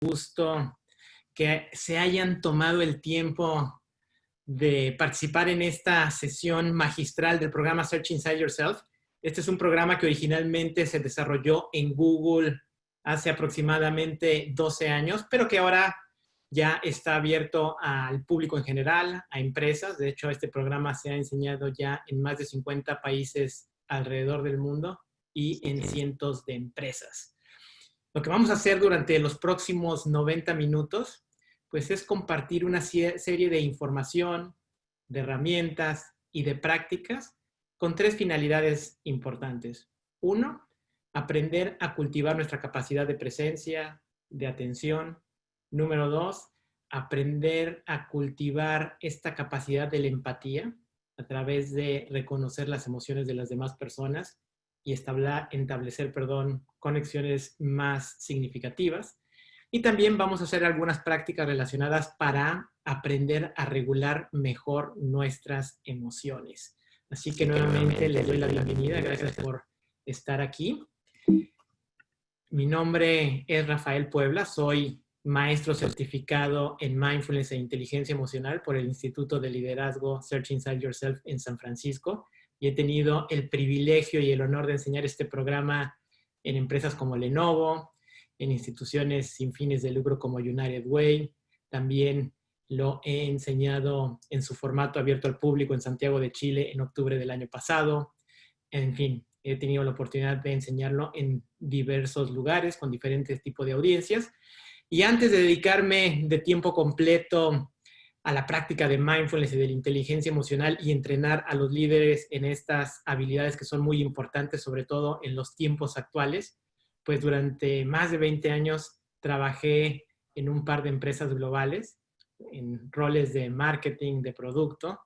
gusto que se hayan tomado el tiempo de participar en esta sesión magistral del programa Search Inside Yourself. Este es un programa que originalmente se desarrolló en Google hace aproximadamente 12 años, pero que ahora ya está abierto al público en general, a empresas. De hecho, este programa se ha enseñado ya en más de 50 países alrededor del mundo y en cientos de empresas. Lo que vamos a hacer durante los próximos 90 minutos, pues es compartir una serie de información, de herramientas y de prácticas con tres finalidades importantes. Uno, aprender a cultivar nuestra capacidad de presencia, de atención. Número dos, aprender a cultivar esta capacidad de la empatía a través de reconocer las emociones de las demás personas y establecer conexiones más significativas. Y también vamos a hacer algunas prácticas relacionadas para aprender a regular mejor nuestras emociones. Así que nuevamente les doy la bienvenida. Gracias por estar aquí. Mi nombre es Rafael Puebla. Soy maestro certificado en Mindfulness e Inteligencia Emocional por el Instituto de Liderazgo Search Inside Yourself en San Francisco. Y he tenido el privilegio y el honor de enseñar este programa en empresas como Lenovo, en instituciones sin fines de lucro como United Way. También lo he enseñado en su formato abierto al público en Santiago de Chile en octubre del año pasado. En fin, he tenido la oportunidad de enseñarlo en diversos lugares con diferentes tipos de audiencias. Y antes de dedicarme de tiempo completo a la práctica de mindfulness y de la inteligencia emocional y entrenar a los líderes en estas habilidades que son muy importantes, sobre todo en los tiempos actuales, pues durante más de 20 años trabajé en un par de empresas globales, en roles de marketing, de producto.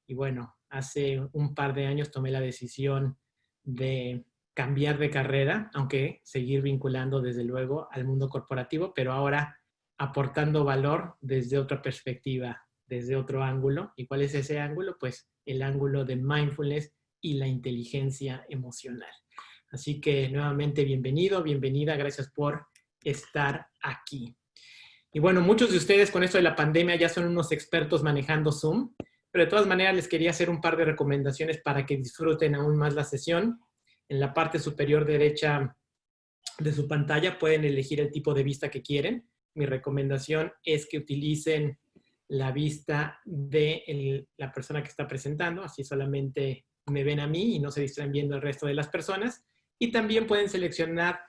Y bueno, hace un par de años tomé la decisión de cambiar de carrera, aunque seguir vinculando desde luego al mundo corporativo, pero ahora aportando valor desde otra perspectiva, desde otro ángulo. ¿Y cuál es ese ángulo? Pues el ángulo de mindfulness y la inteligencia emocional. Así que nuevamente bienvenido, bienvenida, gracias por estar aquí. Y bueno, muchos de ustedes con esto de la pandemia ya son unos expertos manejando Zoom, pero de todas maneras les quería hacer un par de recomendaciones para que disfruten aún más la sesión. En la parte superior derecha de su pantalla pueden elegir el tipo de vista que quieren. Mi recomendación es que utilicen la vista de la persona que está presentando, así solamente me ven a mí y no se distraen viendo el resto de las personas. Y también pueden seleccionar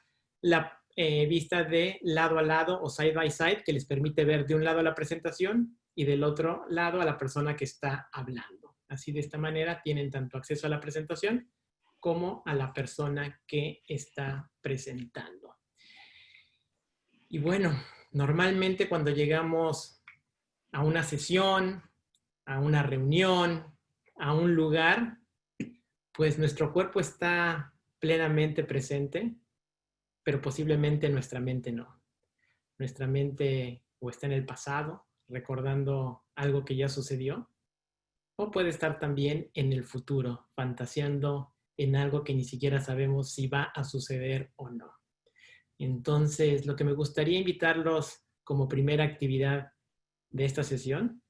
la vista de lado a lado o side by side, que les permite ver de un lado a la presentación y del otro lado a la persona que está hablando. Así de esta manera tienen tanto acceso a la presentación como a la persona que está presentando. Y bueno, normalmente cuando llegamos a una sesión, a una reunión, a un lugar, pues nuestro cuerpo está plenamente presente, pero posiblemente nuestra mente no. Nuestra mente o está en el pasado, recordando algo que ya sucedió, o puede estar también en el futuro, fantaseando en algo que ni siquiera sabemos si va a suceder o no. Entonces, lo que me gustaría invitarlos como primera actividad de esta sesión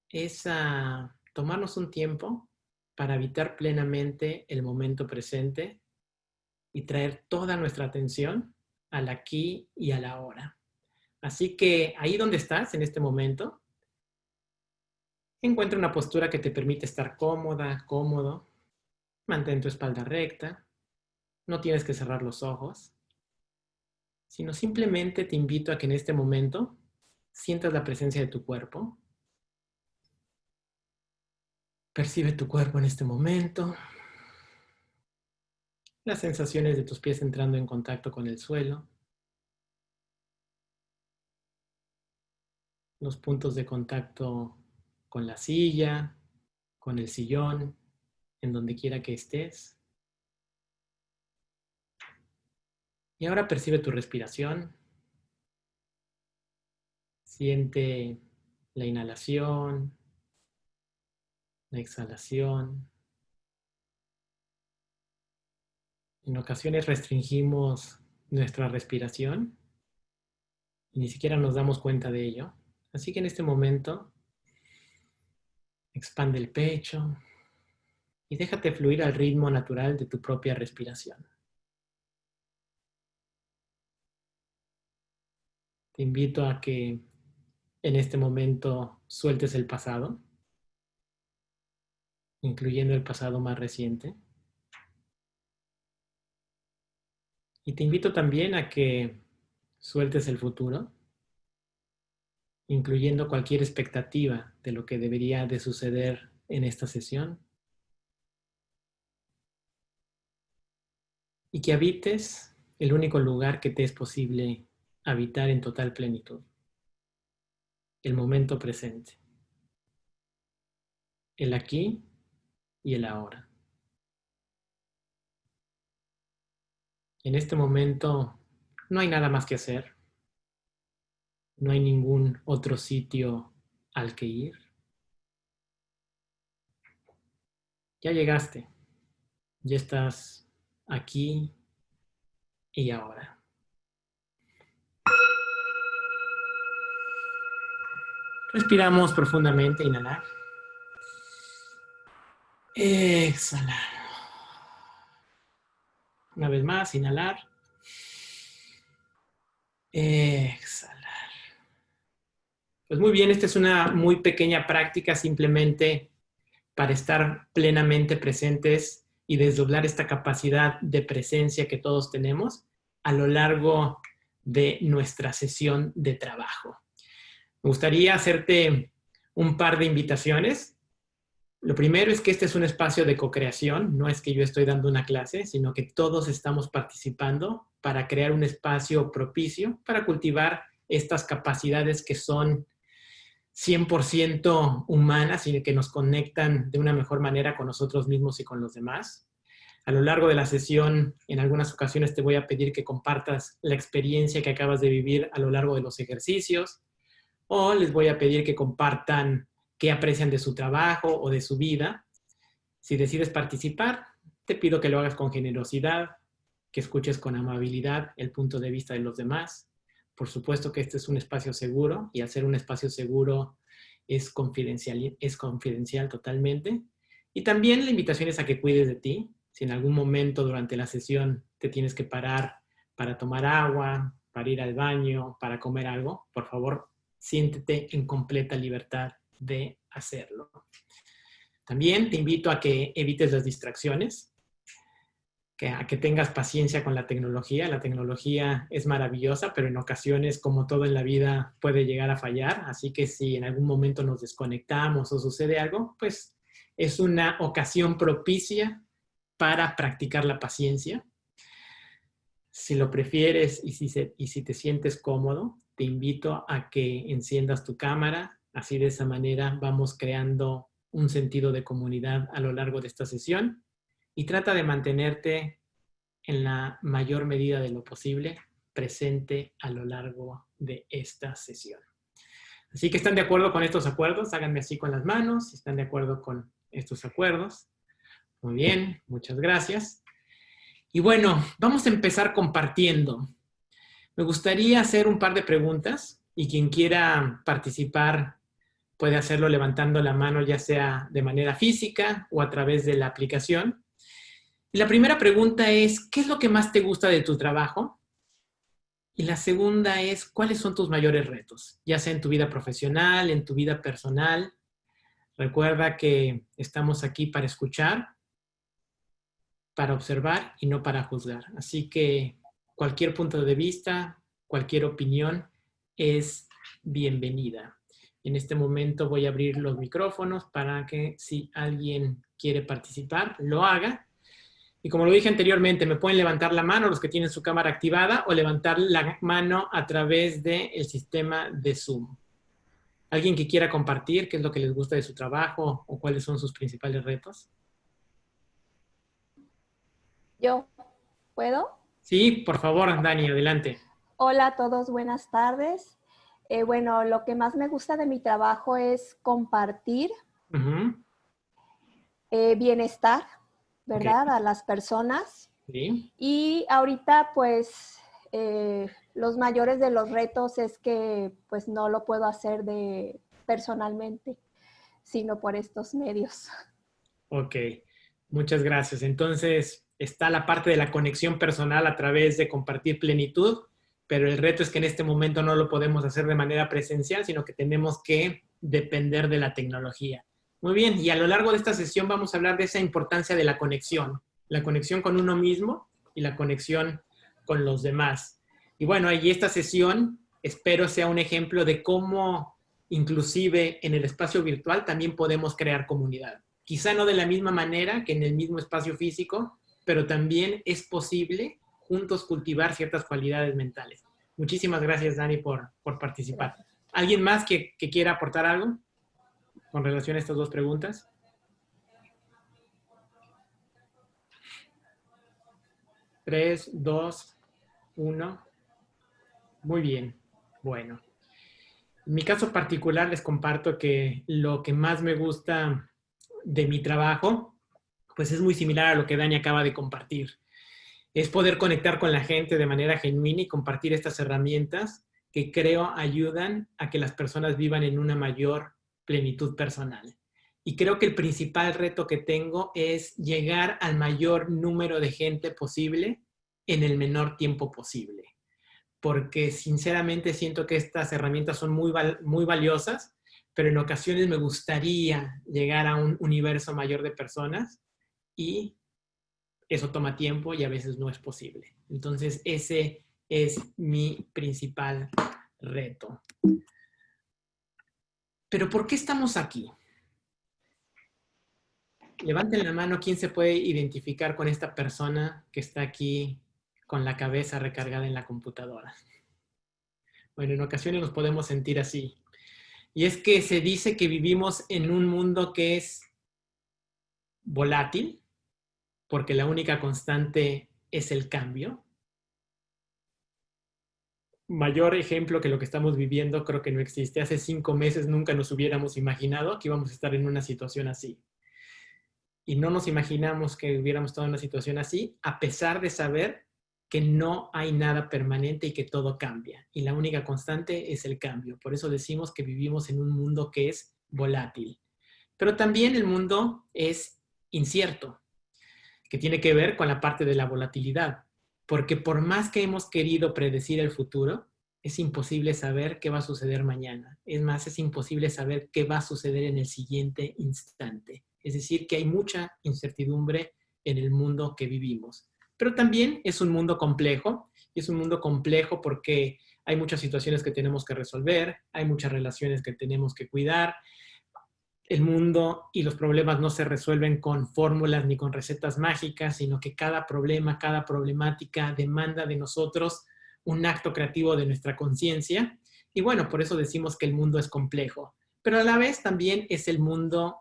es a tomarnos un tiempo para habitar plenamente el momento presente y traer toda nuestra atención al aquí y a la ahora. Así que ahí donde estás en este momento, encuentra una postura que te permite estar cómoda, cómodo. Mantén tu espalda recta. No tienes que cerrar los ojos, sino simplemente te invito a que en este momento sientas la presencia de tu cuerpo. Percibe tu cuerpo en este momento. Las sensaciones de tus pies entrando en contacto con el suelo. Los puntos de contacto con la silla, con el sillón, en donde quiera que estés. Y ahora percibe tu respiración. Siente la inhalación, la exhalación. En ocasiones restringimos nuestra respiración y ni siquiera nos damos cuenta de ello. Así que en este momento, expande el pecho y déjate fluir al ritmo natural de tu propia respiración. Te invito a que en este momento sueltes el pasado, incluyendo el pasado más reciente. Y te invito también a que sueltes el futuro, incluyendo cualquier expectativa de lo que debería de suceder en esta sesión. Y que habites el único lugar que te es posible habitar en total plenitud, el momento presente, el aquí y el ahora. En este momento no hay nada más que hacer, no hay ningún otro sitio al que ir. Ya llegaste, ya estás aquí y ahora. Respiramos profundamente, inhalar. Exhalar. Una vez más, inhalar. Exhalar. Pues muy bien, esta es una muy pequeña práctica simplemente para estar plenamente presentes y desdoblar esta capacidad de presencia que todos tenemos a lo largo de nuestra sesión de trabajo. Me gustaría hacerte un par de invitaciones. Lo primero es que este es un espacio de co-creación, no es que yo estoy dando una clase, sino que todos estamos participando para crear un espacio propicio para cultivar estas capacidades que son 100% humanas y que nos conectan de una mejor manera con nosotros mismos y con los demás. A lo largo de la sesión, en algunas ocasiones te voy a pedir que compartas la experiencia que acabas de vivir a lo largo de los ejercicios, o les voy a pedir que compartan qué aprecian de su trabajo o de su vida. Si decides participar, te pido que lo hagas con generosidad, que escuches con amabilidad el punto de vista de los demás. Por supuesto que este es un espacio seguro y al ser un espacio seguro es confidencial totalmente. Y también la invitación es a que cuides de ti. Si en algún momento durante la sesión te tienes que parar para tomar agua, para ir al baño, para comer algo, por favor, siéntete en completa libertad de hacerlo. También te invito a que evites las distracciones, a que tengas paciencia con la tecnología. La tecnología es maravillosa, pero en ocasiones, como todo en la vida, puede llegar a fallar. Así que si en algún momento nos desconectamos o sucede algo, pues es una ocasión propicia para practicar la paciencia. Si lo prefieres y si te sientes cómodo, te invito a que enciendas tu cámara. Así de esa manera vamos creando un sentido de comunidad a lo largo de esta sesión y trata de mantenerte en la mayor medida de lo posible presente a lo largo de esta sesión. Así que están de acuerdo con estos acuerdos, háganme así con las manos si están de acuerdo con estos acuerdos. Muy bien, muchas gracias. Y bueno, vamos a empezar compartiendo. Me gustaría hacer un par de preguntas y quien quiera participar puede hacerlo levantando la mano, ya sea de manera física o a través de la aplicación. Y la primera pregunta es, ¿qué es lo que más te gusta de tu trabajo? Y la segunda es, ¿cuáles son tus mayores retos? Ya sea en tu vida profesional, en tu vida personal. Recuerda que estamos aquí para escuchar, para observar y no para juzgar. Así que cualquier punto de vista, cualquier opinión es bienvenida. En este momento voy a abrir los micrófonos para que si alguien quiere participar, lo haga. Y como lo dije anteriormente, me pueden levantar la mano los que tienen su cámara activada o levantar la mano a través del sistema de Zoom. ¿Alguien que quiera compartir qué es lo que les gusta de su trabajo o cuáles son sus principales retos? ¿Yo puedo? Sí, por favor, Dani, adelante. Hola a todos, buenas tardes. Bueno, lo que más me gusta de mi trabajo es compartir bienestar, Ok, ¿verdad? A las personas. sí. Y ahorita, pues, los mayores de los retos es que pues no lo puedo hacer personalmente, sino por estos medios. Ok, muchas gracias. Entonces, está la parte de la conexión personal a través de compartir plenitud, pero el reto es que en este momento no lo podemos hacer de manera presencial, sino que tenemos que depender de la tecnología. Muy bien, y a lo largo de esta sesión vamos a hablar de esa importancia de la conexión con uno mismo y la conexión con los demás. Y bueno, y esta sesión espero sea un ejemplo de cómo inclusive en el espacio virtual también podemos crear comunidad. Quizá no de la misma manera que en el mismo espacio físico, pero también es posible juntos cultivar ciertas cualidades mentales. Muchísimas gracias, Dani, por participar. Gracias. ¿Alguien más que quiera aportar algo con relación a estas dos preguntas? Tres, dos, uno. Muy bien. Bueno. En mi caso particular les comparto que lo que más me gusta de mi trabajo, pues es muy similar a lo que Dani acaba de compartir. Es poder conectar con la gente de manera genuina y compartir estas herramientas que creo ayudan a que las personas vivan en una mayor plenitud personal. Y creo que el principal reto que tengo es llegar al mayor número de gente posible en el menor tiempo posible. Porque sinceramente siento que estas herramientas son muy valiosas, pero en ocasiones me gustaría llegar a un universo mayor de personas y eso toma tiempo y a veces no es posible. Entonces, ese es mi principal reto. Pero ¿por qué estamos aquí? Levanten la mano, ¿quién se puede identificar con esta persona que está aquí con la cabeza recargada en la computadora? Bueno, en ocasiones nos podemos sentir así. Y es que se dice que vivimos en un mundo que es volátil, porque la única constante es el cambio. Mayor ejemplo que lo que estamos viviendo creo que no existe. Hace 5 meses nunca nos hubiéramos imaginado que íbamos a estar en una situación así. Y no nos imaginamos que hubiéramos estado en una situación así, a pesar de saber que no hay nada permanente y que todo cambia. Y la única constante es el cambio. Por eso decimos que vivimos en un mundo que es volátil. Pero también el mundo es incierto, que tiene que ver con la parte de la volatilidad. Porque por más que hemos querido predecir el futuro, es imposible saber qué va a suceder mañana. Es más, es imposible saber qué va a suceder en el siguiente instante. Es decir, que hay mucha incertidumbre en el mundo que vivimos. Pero también es un mundo complejo, y es un mundo complejo porque hay muchas situaciones que tenemos que resolver, hay muchas relaciones que tenemos que cuidar. El mundo y los problemas no se resuelven con fórmulas ni con recetas mágicas, sino que cada problema, cada problemática demanda de nosotros un acto creativo de nuestra conciencia. Y bueno, por eso decimos que el mundo es complejo. Pero a la vez también es el mundo,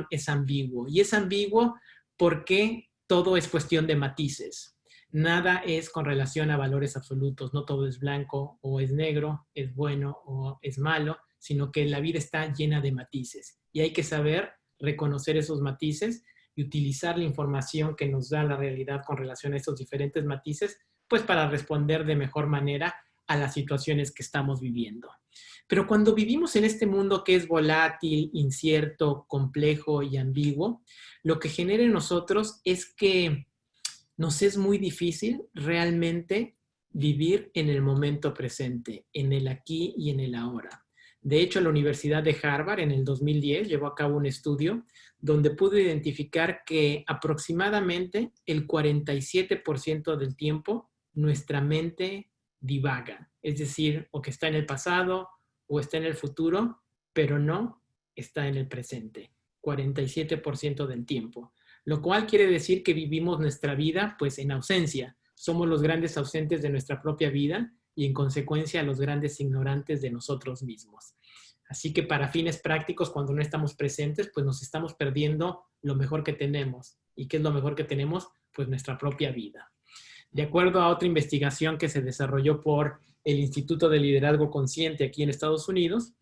es ambiguo. Y es ambiguo porque todo es cuestión de matices. Nada es con relación a valores absolutos. No todo es blanco o es negro, es bueno o es malo, sino que la vida está llena de matices. Y hay que saber reconocer esos matices y utilizar la información que nos da la realidad con relación a esos diferentes matices, pues para responder de mejor manera a las situaciones que estamos viviendo. Pero cuando vivimos en este mundo que es volátil, incierto, complejo y ambiguo, lo que genera en nosotros es que nos es muy difícil realmente vivir en el momento presente, en el aquí y en el ahora. De hecho, la Universidad de Harvard en el 2010 llevó a cabo un estudio donde pudo identificar que aproximadamente el 47% del tiempo nuestra mente divaga. Es decir, o que está en el pasado o está en el futuro, pero no está en el presente. 47% del tiempo. Lo cual quiere decir que vivimos nuestra vida pues en ausencia. Somos los grandes ausentes de nuestra propia vida y en consecuencia los grandes ignorantes de nosotros mismos. Así que para fines prácticos, cuando no estamos presentes, pues nos estamos perdiendo lo mejor que tenemos. ¿Y qué es lo mejor que tenemos? Pues nuestra propia vida. De acuerdo a otra investigación que se desarrolló por el Instituto de Liderazgo Consciente aquí en Estados Unidos,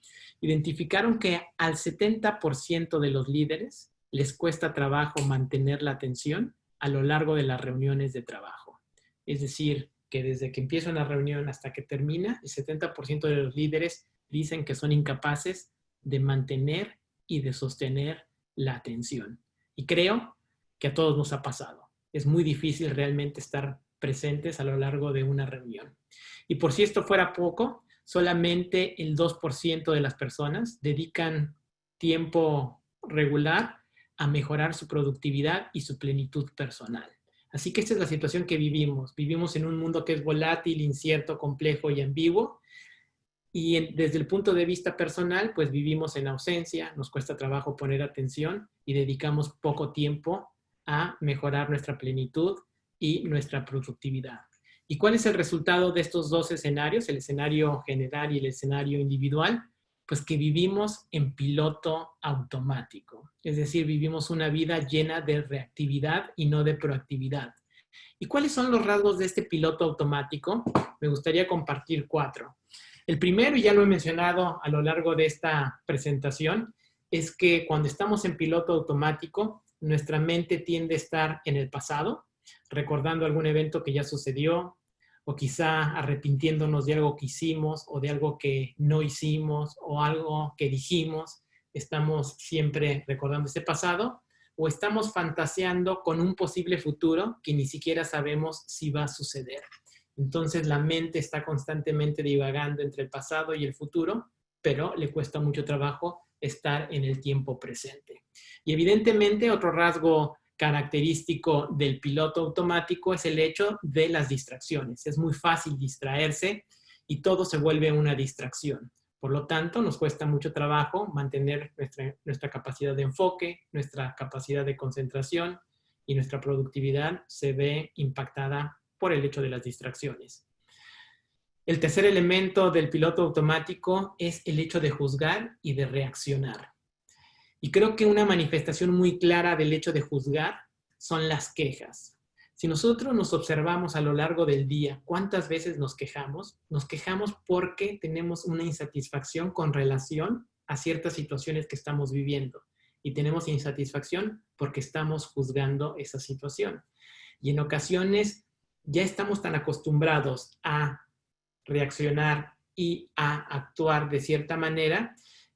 identificaron que al 70% de los líderes les cuesta trabajo mantener la atención a lo largo de las reuniones de trabajo. Es decir, que desde que empieza una reunión hasta que termina, el 70% de los líderes dicen que son incapaces de mantener y de sostener la atención. Y creo que a todos nos ha pasado. Es muy difícil realmente estar presentes a lo largo de una reunión. Y por si esto fuera poco, solamente el 2% de las personas dedican tiempo regular a mejorar su productividad y su plenitud personal. Así que esta es la situación que vivimos. Vivimos en un mundo que es volátil, incierto, complejo y ambiguo. Y desde el punto de vista personal, pues vivimos en ausencia, nos cuesta trabajo poner atención y dedicamos poco tiempo a mejorar nuestra plenitud y nuestra productividad. ¿Y cuál es el resultado de estos dos escenarios, el escenario general y el escenario individual? Pues que vivimos en piloto automático, es decir, vivimos una vida llena de reactividad y no de proactividad. ¿Y cuáles son los rasgos de este piloto automático? Me gustaría compartir 4. El primero, y ya lo he mencionado a lo largo de esta presentación, es que cuando estamos en piloto automático, nuestra mente tiende a estar en el pasado, recordando algún evento que ya sucedió, o quizá arrepintiéndonos de algo que hicimos, o de algo que no hicimos, o algo que dijimos. Estamos siempre recordando ese pasado, o estamos fantaseando con un posible futuro que ni siquiera sabemos si va a suceder. Entonces la mente está constantemente divagando entre el pasado y el futuro, pero le cuesta mucho trabajo estar en el tiempo presente. Y evidentemente otro rasgo característico del piloto automático es el hecho de las distracciones. Es muy fácil distraerse y todo se vuelve una distracción. Por lo tanto, nos cuesta mucho trabajo mantener nuestra capacidad de enfoque, nuestra capacidad de concentración y nuestra productividad se ve impactada por el hecho de las distracciones. El tercer elemento del piloto automático es el hecho de juzgar y de reaccionar. Y creo que una manifestación muy clara del hecho de juzgar son las quejas. Si nosotros nos observamos a lo largo del día, ¿cuántas veces nos quejamos? Nos quejamos porque tenemos una insatisfacción con relación a ciertas situaciones que estamos viviendo. Y tenemos insatisfacción porque estamos juzgando esa situación. Y en ocasiones ya estamos tan acostumbrados a reaccionar y a actuar de cierta manera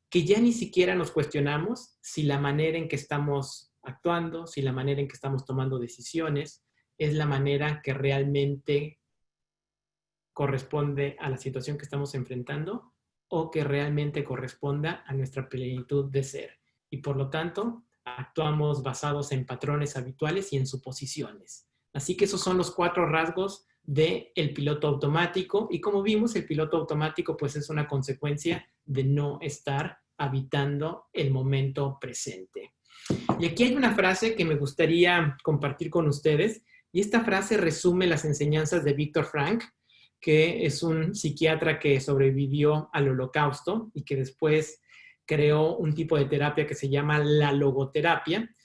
que ya ni siquiera nos cuestionamos si la manera en que estamos actuando, si la manera en que estamos tomando decisiones es la manera que realmente corresponde a la situación que estamos enfrentando o que realmente corresponda a nuestra plenitud de ser. Y por lo tanto, actuamos basados en patrones habituales y en suposiciones. Así que esos son los 4 rasgos del piloto automático. Y como vimos, el piloto automático pues es una consecuencia de no estar habitando el momento presente. Y aquí hay una frase que me gustaría compartir con ustedes. Y esta frase resume las enseñanzas de Viktor Frankl, que es un psiquiatra que sobrevivió al Holocausto y que después creó un tipo de terapia que se llama la logoterapia.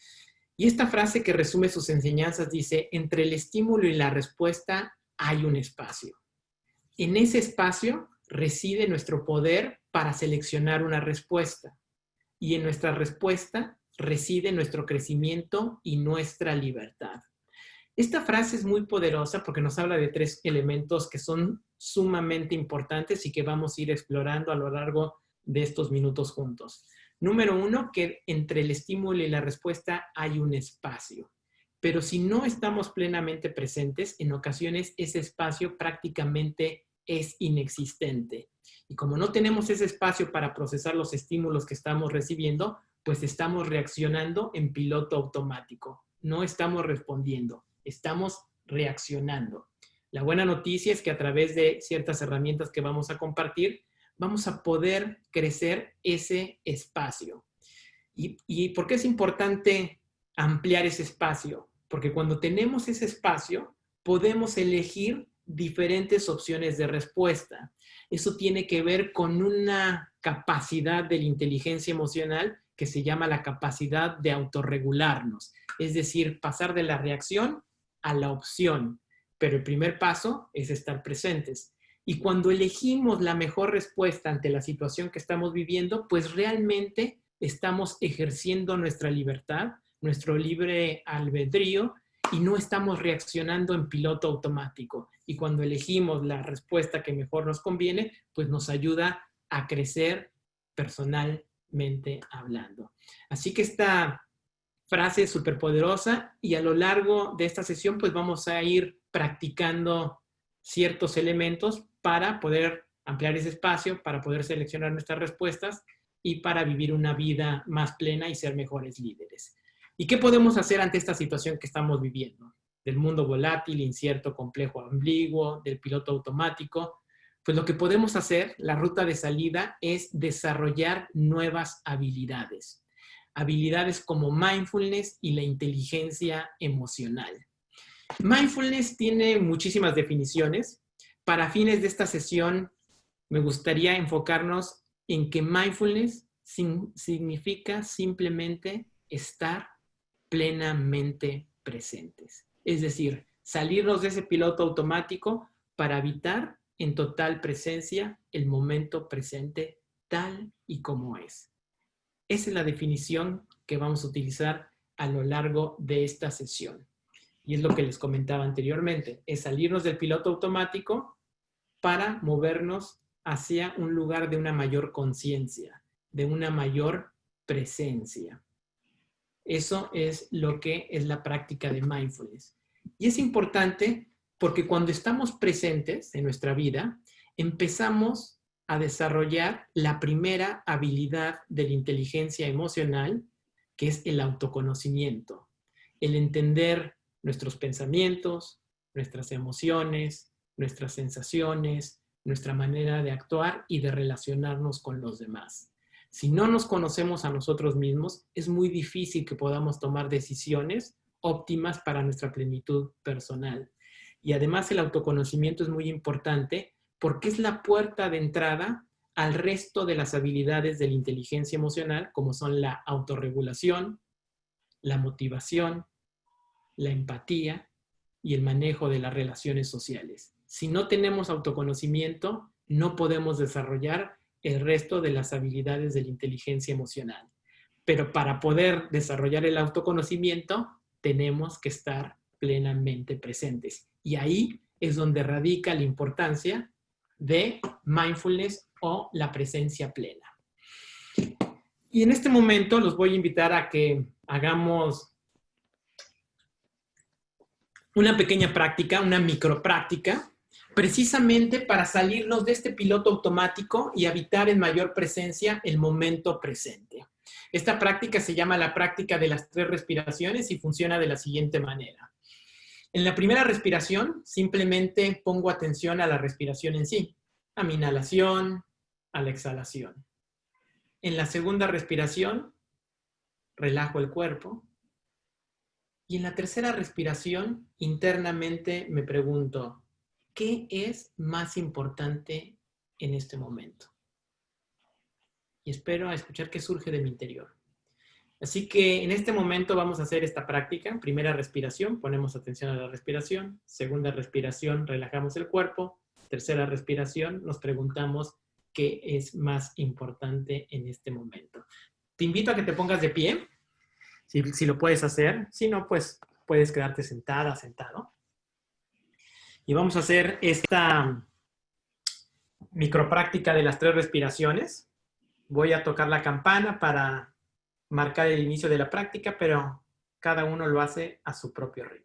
Y esta frase que resume sus enseñanzas dice: entre el estímulo y la respuesta hay un espacio. En ese espacio reside nuestro poder para seleccionar una respuesta. Y en nuestra respuesta reside nuestro crecimiento y nuestra libertad. Esta frase es muy poderosa porque nos habla de 3 elementos que son sumamente importantes y que vamos a ir explorando a lo largo de estos minutos juntos. Número 1, que entre el estímulo y la respuesta hay un espacio. Pero si no estamos plenamente presentes, en ocasiones ese espacio prácticamente es inexistente. Y como no tenemos ese espacio para procesar los estímulos que estamos recibiendo, pues estamos reaccionando en piloto automático. No estamos respondiendo, estamos reaccionando. La buena noticia es que a través de ciertas herramientas que vamos a compartir, vamos a poder crecer ese espacio. ¿Y por qué es importante ampliar ese espacio? Porque cuando tenemos ese espacio, podemos elegir diferentes opciones de respuesta. Eso tiene que ver con una capacidad de la inteligencia emocional que se llama la capacidad de autorregularnos. Es decir, pasar de la reacción a la opción. Pero el primer paso es estar presentes. Y cuando elegimos la mejor respuesta ante la situación que estamos viviendo, pues realmente estamos ejerciendo nuestra libertad, nuestro libre albedrío y no estamos reaccionando en piloto automático. Y cuando elegimos la respuesta que mejor nos conviene, pues nos ayuda a crecer personalmente hablando. Así que esta frase es súper poderosa y a lo largo de esta sesión pues vamos a ir practicando ciertos elementos para poder ampliar ese espacio, para poder seleccionar nuestras respuestas y para vivir una vida más plena y ser mejores líderes. ¿Y qué podemos hacer ante esta situación que estamos viviendo? Del mundo volátil, incierto, complejo, ambiguo, del piloto automático. Pues lo que podemos hacer, la ruta de salida, es desarrollar nuevas habilidades. Habilidades como mindfulness y la inteligencia emocional. Mindfulness tiene muchísimas definiciones. Para fines de esta sesión, me gustaría enfocarnos en que mindfulness significa simplemente estar plenamente presentes. Es decir, salirnos de ese piloto automático para habitar en total presencia el momento presente tal y como es. Esa es la definición que vamos a utilizar a lo largo de esta sesión. Y es lo que les comentaba anteriormente, es salirnos del piloto automático para movernos hacia un lugar de una mayor conciencia, de una mayor presencia. Eso es lo que es la práctica de mindfulness. Y es importante porque cuando estamos presentes en nuestra vida, empezamos a desarrollar la primera habilidad de la inteligencia emocional, que es el autoconocimiento. El entender nuestros pensamientos, nuestras emociones, nuestras sensaciones, nuestra manera de actuar y de relacionarnos con los demás. Si no nos conocemos a nosotros mismos, es muy difícil que podamos tomar decisiones óptimas para nuestra plenitud personal. Y además el autoconocimiento es muy importante porque es la puerta de entrada al resto de las habilidades de la inteligencia emocional, como son la autorregulación, la motivación, la empatía y el manejo de las relaciones sociales. Si no tenemos autoconocimiento, no podemos desarrollar el resto de las habilidades de la inteligencia emocional. Pero para poder desarrollar el autoconocimiento, tenemos que estar plenamente presentes. Y ahí es donde radica la importancia de mindfulness o la presencia plena. Y en este momento los voy a invitar a que hagamos una pequeña práctica, una micropráctica, precisamente para salirnos de este piloto automático y habitar en mayor presencia el momento presente. Esta práctica se llama la práctica de las 3 respiraciones y funciona de la siguiente manera. En la primera respiración, simplemente pongo atención a la respiración en sí, a mi inhalación, a la exhalación. En la segunda respiración, relajo el cuerpo. Y en la tercera respiración, internamente me pregunto, ¿qué es más importante en este momento? Y espero a escuchar qué surge de mi interior. Así que en este momento vamos a hacer esta práctica. Primera respiración, ponemos atención a la respiración. Segunda respiración, relajamos el cuerpo. Tercera respiración, nos preguntamos qué es más importante en este momento. Te invito a que te pongas de pie. Si lo puedes hacer, si no, pues puedes quedarte sentada, sentado. Y vamos a hacer esta micropráctica de las 3 respiraciones. Voy a tocar la campana para marcar el inicio de la práctica, pero cada uno lo hace a su propio ritmo.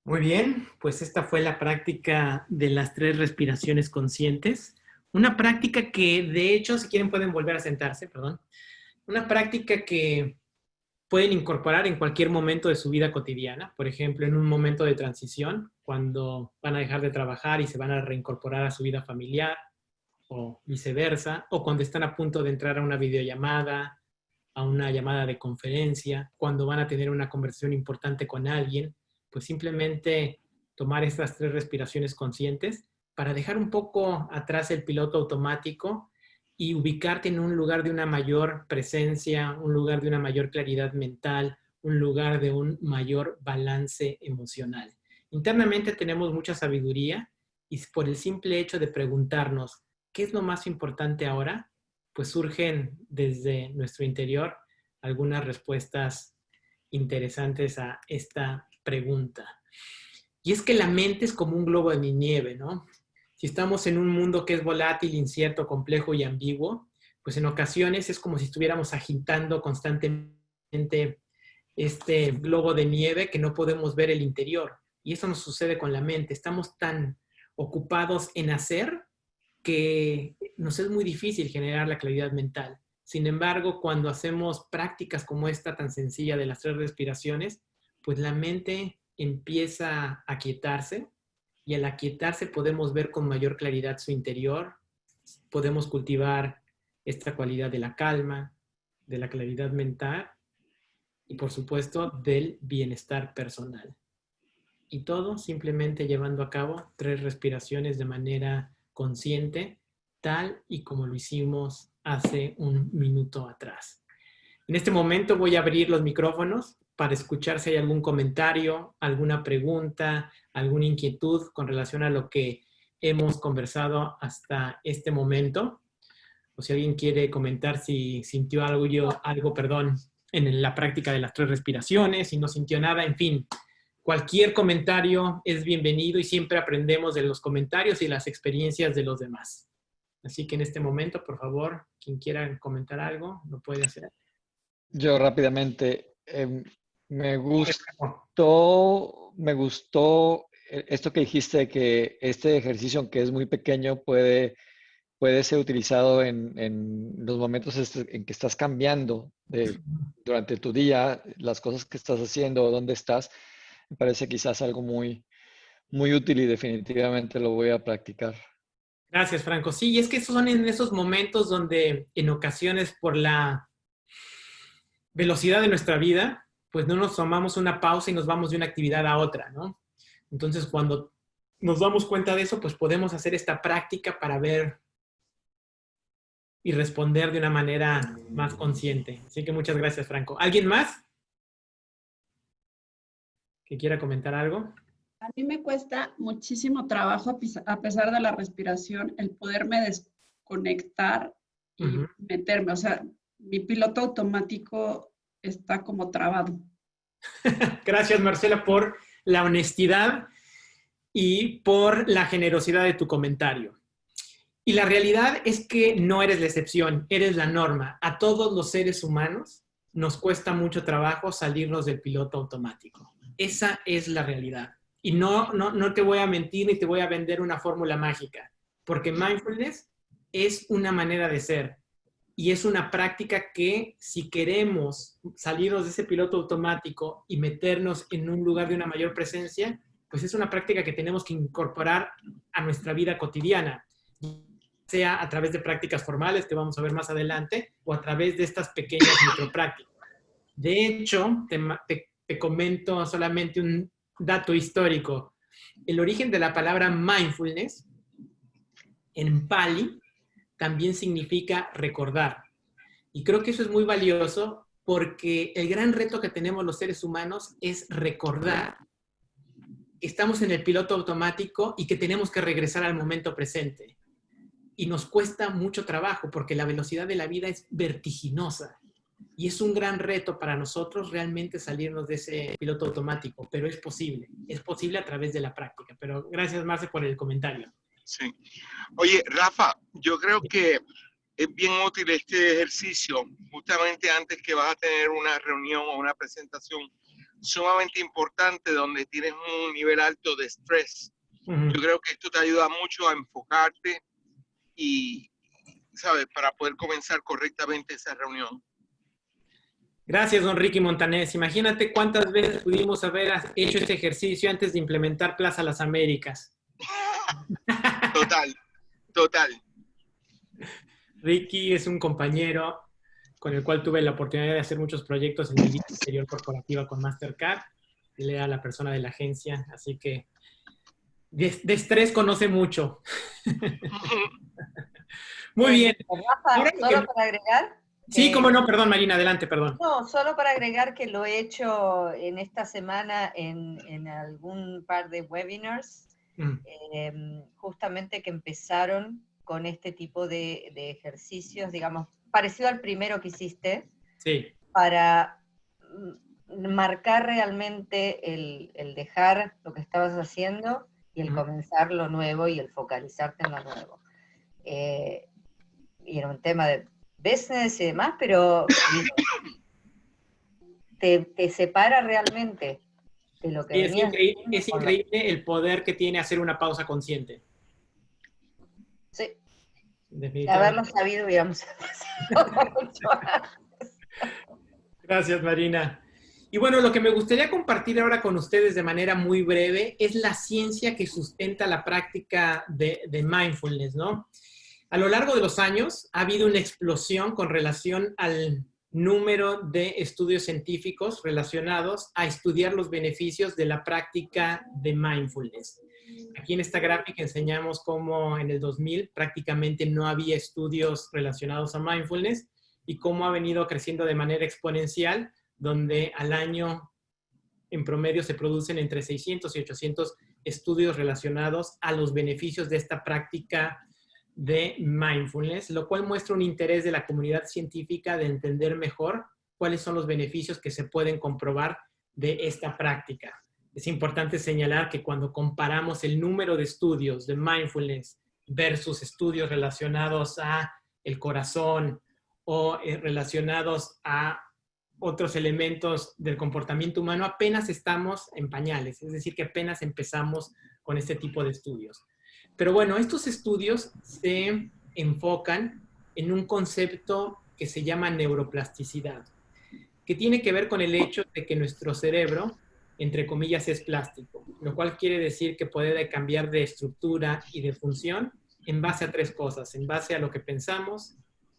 Muy bien, pues esta fue la práctica de las 3 respiraciones conscientes. Una práctica que, de hecho, si quieren pueden volver a sentarse, perdón. Una práctica que pueden incorporar en cualquier momento de su vida cotidiana. Por ejemplo, en un momento de transición, cuando van a dejar de trabajar y se van a reincorporar a su vida familiar, o viceversa, o cuando están a punto de entrar a una videollamada, a una llamada de conferencia, cuando van a tener una conversación importante con alguien, pues simplemente tomar estas 3 respiraciones conscientes para dejar un poco atrás el piloto automático y ubicarte en un lugar de una mayor presencia, un lugar de una mayor claridad mental, un lugar de un mayor balance emocional. Internamente tenemos mucha sabiduría y por el simple hecho de preguntarnos ¿qué es lo más importante ahora? Pues surgen desde nuestro interior algunas respuestas interesantes a esta pregunta. Y es que la mente es como un globo de nieve, ¿no? Si estamos en un mundo que es volátil, incierto, complejo y ambiguo, pues en ocasiones es como si estuviéramos agitando constantemente este globo de nieve que no podemos ver el interior. Y eso nos sucede con la mente. Estamos tan ocupados en hacer que nos es muy difícil generar la claridad mental. Sin embargo, cuando hacemos prácticas como esta tan sencilla de las 3 respiraciones, pues la mente empieza a aquietarse y al aquietarse podemos ver con mayor claridad su interior, podemos cultivar esta cualidad de la calma, de la claridad mental y por supuesto del bienestar personal. Y todo simplemente llevando a cabo 3 respiraciones de manera consciente, tal y como lo hicimos hace un minuto atrás. En este momento voy a abrir los micrófonos para escuchar si hay algún comentario, alguna pregunta, alguna inquietud con relación a lo que hemos conversado hasta este momento. O si alguien quiere comentar si sintió algo, en la práctica de las 3 respiraciones, si no sintió nada, en fin. Cualquier comentario es bienvenido y siempre aprendemos de los comentarios y las experiencias de los demás. Así que en este momento, por favor, quien quiera comentar algo, lo puede hacer. Yo rápidamente, me gustó esto que dijiste, que este ejercicio, aunque es muy pequeño, puede ser utilizado en los momentos en que estás cambiando durante tu día, las cosas que estás haciendo, dónde estás. Me parece quizás algo muy, muy útil y definitivamente lo voy a practicar. Gracias, Franco. Sí, y es que esos son en esos momentos donde en ocasiones por la velocidad de nuestra vida, pues no nos tomamos una pausa y nos vamos de una actividad a otra, ¿no? Entonces, cuando nos damos cuenta de eso, pues podemos hacer esta práctica para ver y responder de una manera más consciente. Así que muchas gracias, Franco. ¿Alguien más que quiera comentar algo? A mí me cuesta muchísimo trabajo, a pesar de la respiración, el poderme desconectar y meterme. O sea, mi piloto automático está como trabado. Gracias, Marcela, por la honestidad y por la generosidad de tu comentario. Y la realidad es que no eres la excepción, eres la norma. A todos los seres humanos nos cuesta mucho trabajo salirnos del piloto automático. Esa es la realidad. Y no te voy a mentir ni te voy a vender una fórmula mágica, porque mindfulness es una manera de ser y es una práctica que si queremos salirnos de ese piloto automático y meternos en un lugar de una mayor presencia, pues es una práctica que tenemos que incorporar a nuestra vida cotidiana, sea a través de prácticas formales que vamos a ver más adelante o a través de estas pequeñas microprácticas. De hecho, te comento solamente un dato histórico. El origen de la palabra mindfulness en Pali también significa recordar. Y creo que eso es muy valioso porque el gran reto que tenemos los seres humanos es recordar que estamos en el piloto automático y que tenemos que regresar al momento presente. Y nos cuesta mucho trabajo porque la velocidad de la vida es vertiginosa. Y es un gran reto para nosotros realmente salirnos de ese piloto automático, pero es posible a través de la práctica. Pero gracias, Marce, por el comentario. Sí. Oye, Rafa, yo creo que es bien útil este ejercicio, justamente antes que vas a tener una reunión o una presentación sumamente importante donde tienes un nivel alto de estrés. Yo creo que esto te ayuda mucho a enfocarte y, ¿sabes?, para poder comenzar correctamente esa reunión. Gracias, don Ricky Montanés. Imagínate cuántas veces pudimos haber hecho este ejercicio antes de implementar Plaza Las Américas. Total. Ricky es un compañero con el cual tuve la oportunidad de hacer muchos proyectos en mi vida anterior corporativa con Mastercard. Él era la persona de la agencia, así que de estrés conoce mucho. Muy bien. Rafa, solo para agregar. Sí, cómo no, perdón, Marina, adelante, perdón. No, solo para agregar que lo he hecho en esta semana en algún par de webinars, justamente que empezaron con este tipo de ejercicios, digamos, parecido al primero que hiciste, sí, para marcar realmente el dejar lo que estabas haciendo y el comenzar lo nuevo y el focalizarte en lo nuevo. Y era un tema de business y demás, pero te separa realmente de lo que sí, venías. Es increíble el poder que tiene hacer una pausa consciente. Sí. Definitivamente. Haberlo sabido, digamos. Gracias, Marina. Y bueno, lo que me gustaría compartir ahora con ustedes de manera muy breve es la ciencia que sustenta la práctica de mindfulness, ¿no? A lo largo de los años ha habido una explosión con relación al número de estudios científicos relacionados a estudiar los beneficios de la práctica de mindfulness. Aquí en esta gráfica enseñamos cómo en el 2000 prácticamente no había estudios relacionados a mindfulness y cómo ha venido creciendo de manera exponencial, donde al año en promedio se producen entre 600 y 800 estudios relacionados a los beneficios de esta práctica de mindfulness, lo cual muestra un interés de la comunidad científica de entender mejor cuáles son los beneficios que se pueden comprobar de esta práctica. Es importante señalar que cuando comparamos el número de estudios de mindfulness versus estudios relacionados a el corazón o relacionados a otros elementos del comportamiento humano, apenas estamos en pañales, es decir, que apenas empezamos con este tipo de estudios. Pero bueno, estos estudios se enfocan en un concepto que se llama neuroplasticidad, que tiene que ver con el hecho de que nuestro cerebro, entre comillas, es plástico, lo cual quiere decir que puede cambiar de estructura y de función en base a tres cosas: en base a lo que pensamos,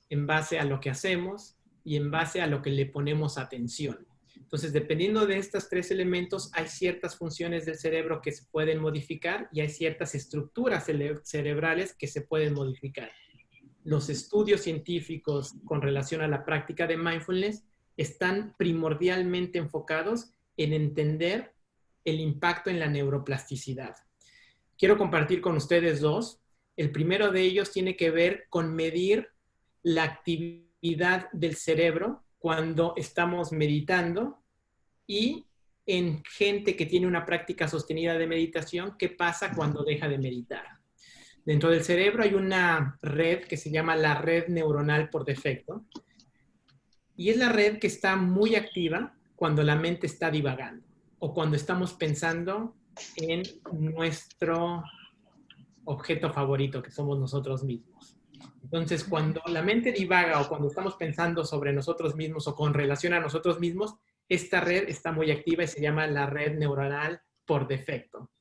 en base a lo que hacemos y en base a lo que le ponemos atención. Entonces, dependiendo de estos tres elementos, hay ciertas funciones del cerebro que se pueden modificar y hay ciertas estructuras cerebrales que se pueden modificar. Los estudios científicos con relación a la práctica de mindfulness están primordialmente enfocados en entender el impacto en la neuroplasticidad. Quiero compartir con ustedes dos. El primero de ellos tiene que ver con medir la actividad del cerebro cuando estamos meditando y en gente que tiene una práctica sostenida de meditación, ¿qué pasa cuando deja de meditar? Dentro del cerebro hay una red que se llama la red neuronal por defecto y es la red que está muy activa cuando la mente está divagando o cuando estamos pensando en nuestro objeto favorito, que somos nosotros mismos. Entonces, cuando la mente divaga o cuando estamos pensando sobre nosotros mismos o con relación a nosotros mismos, esta red está muy activa y se llama la red neuronal por defecto.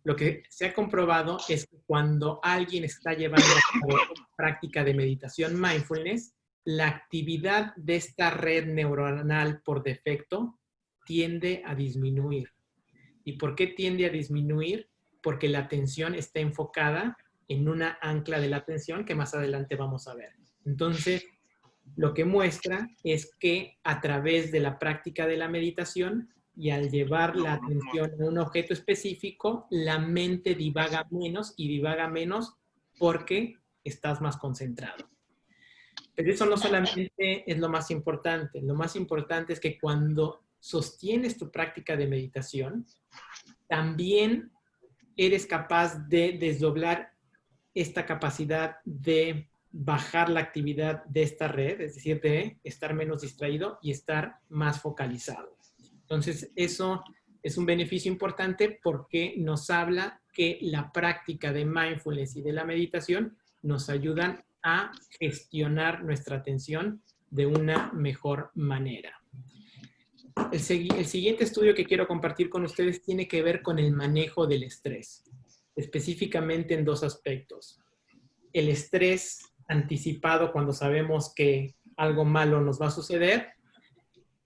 Lo que se ha comprobado es que cuando alguien está llevando a cabo una práctica de meditación mindfulness, la actividad de esta red neuronal por defecto tiende a disminuir. ¿Y por qué tiende a disminuir? Porque la atención está enfocada en una ancla de la atención que más adelante vamos a ver. Entonces, lo que muestra es que a través de la práctica de la meditación y al llevar la atención a un objeto específico, la mente divaga menos y divaga menos porque estás más concentrado. Pero eso no solamente es lo más importante es que cuando sostienes tu práctica de meditación, también eres capaz de desdoblar esta capacidad de bajar la actividad de esta red, es decir, de estar menos distraído y estar más focalizado. Entonces, eso es un beneficio importante porque nos habla que la práctica de mindfulness y de la meditación nos ayudan a gestionar nuestra atención de una mejor manera. El siguiente estudio que quiero compartir con ustedes tiene que ver con el manejo del estrés, específicamente en dos aspectos. El estrés anticipado cuando sabemos que algo malo nos va a suceder.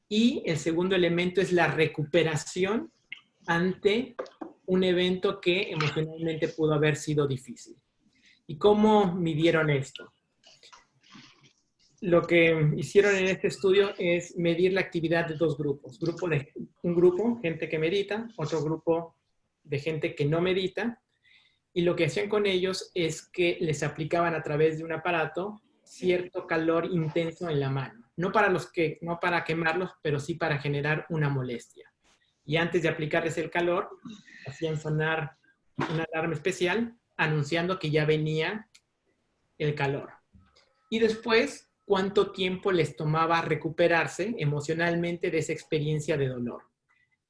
Y el segundo elemento es la recuperación ante un evento que emocionalmente pudo haber sido difícil. ¿Y cómo midieron esto? Lo que hicieron en este estudio es medir la actividad de dos grupos. Un grupo, gente que medita, otro grupo de gente que no medita. Y lo que hacían con ellos es que les aplicaban a través de un aparato cierto calor intenso en la mano. No para quemarlos, pero sí para generar una molestia. Y antes de aplicarles el calor, hacían sonar una alarma especial anunciando que ya venía el calor. Y después, cuánto tiempo les tomaba recuperarse emocionalmente de esa experiencia de dolor.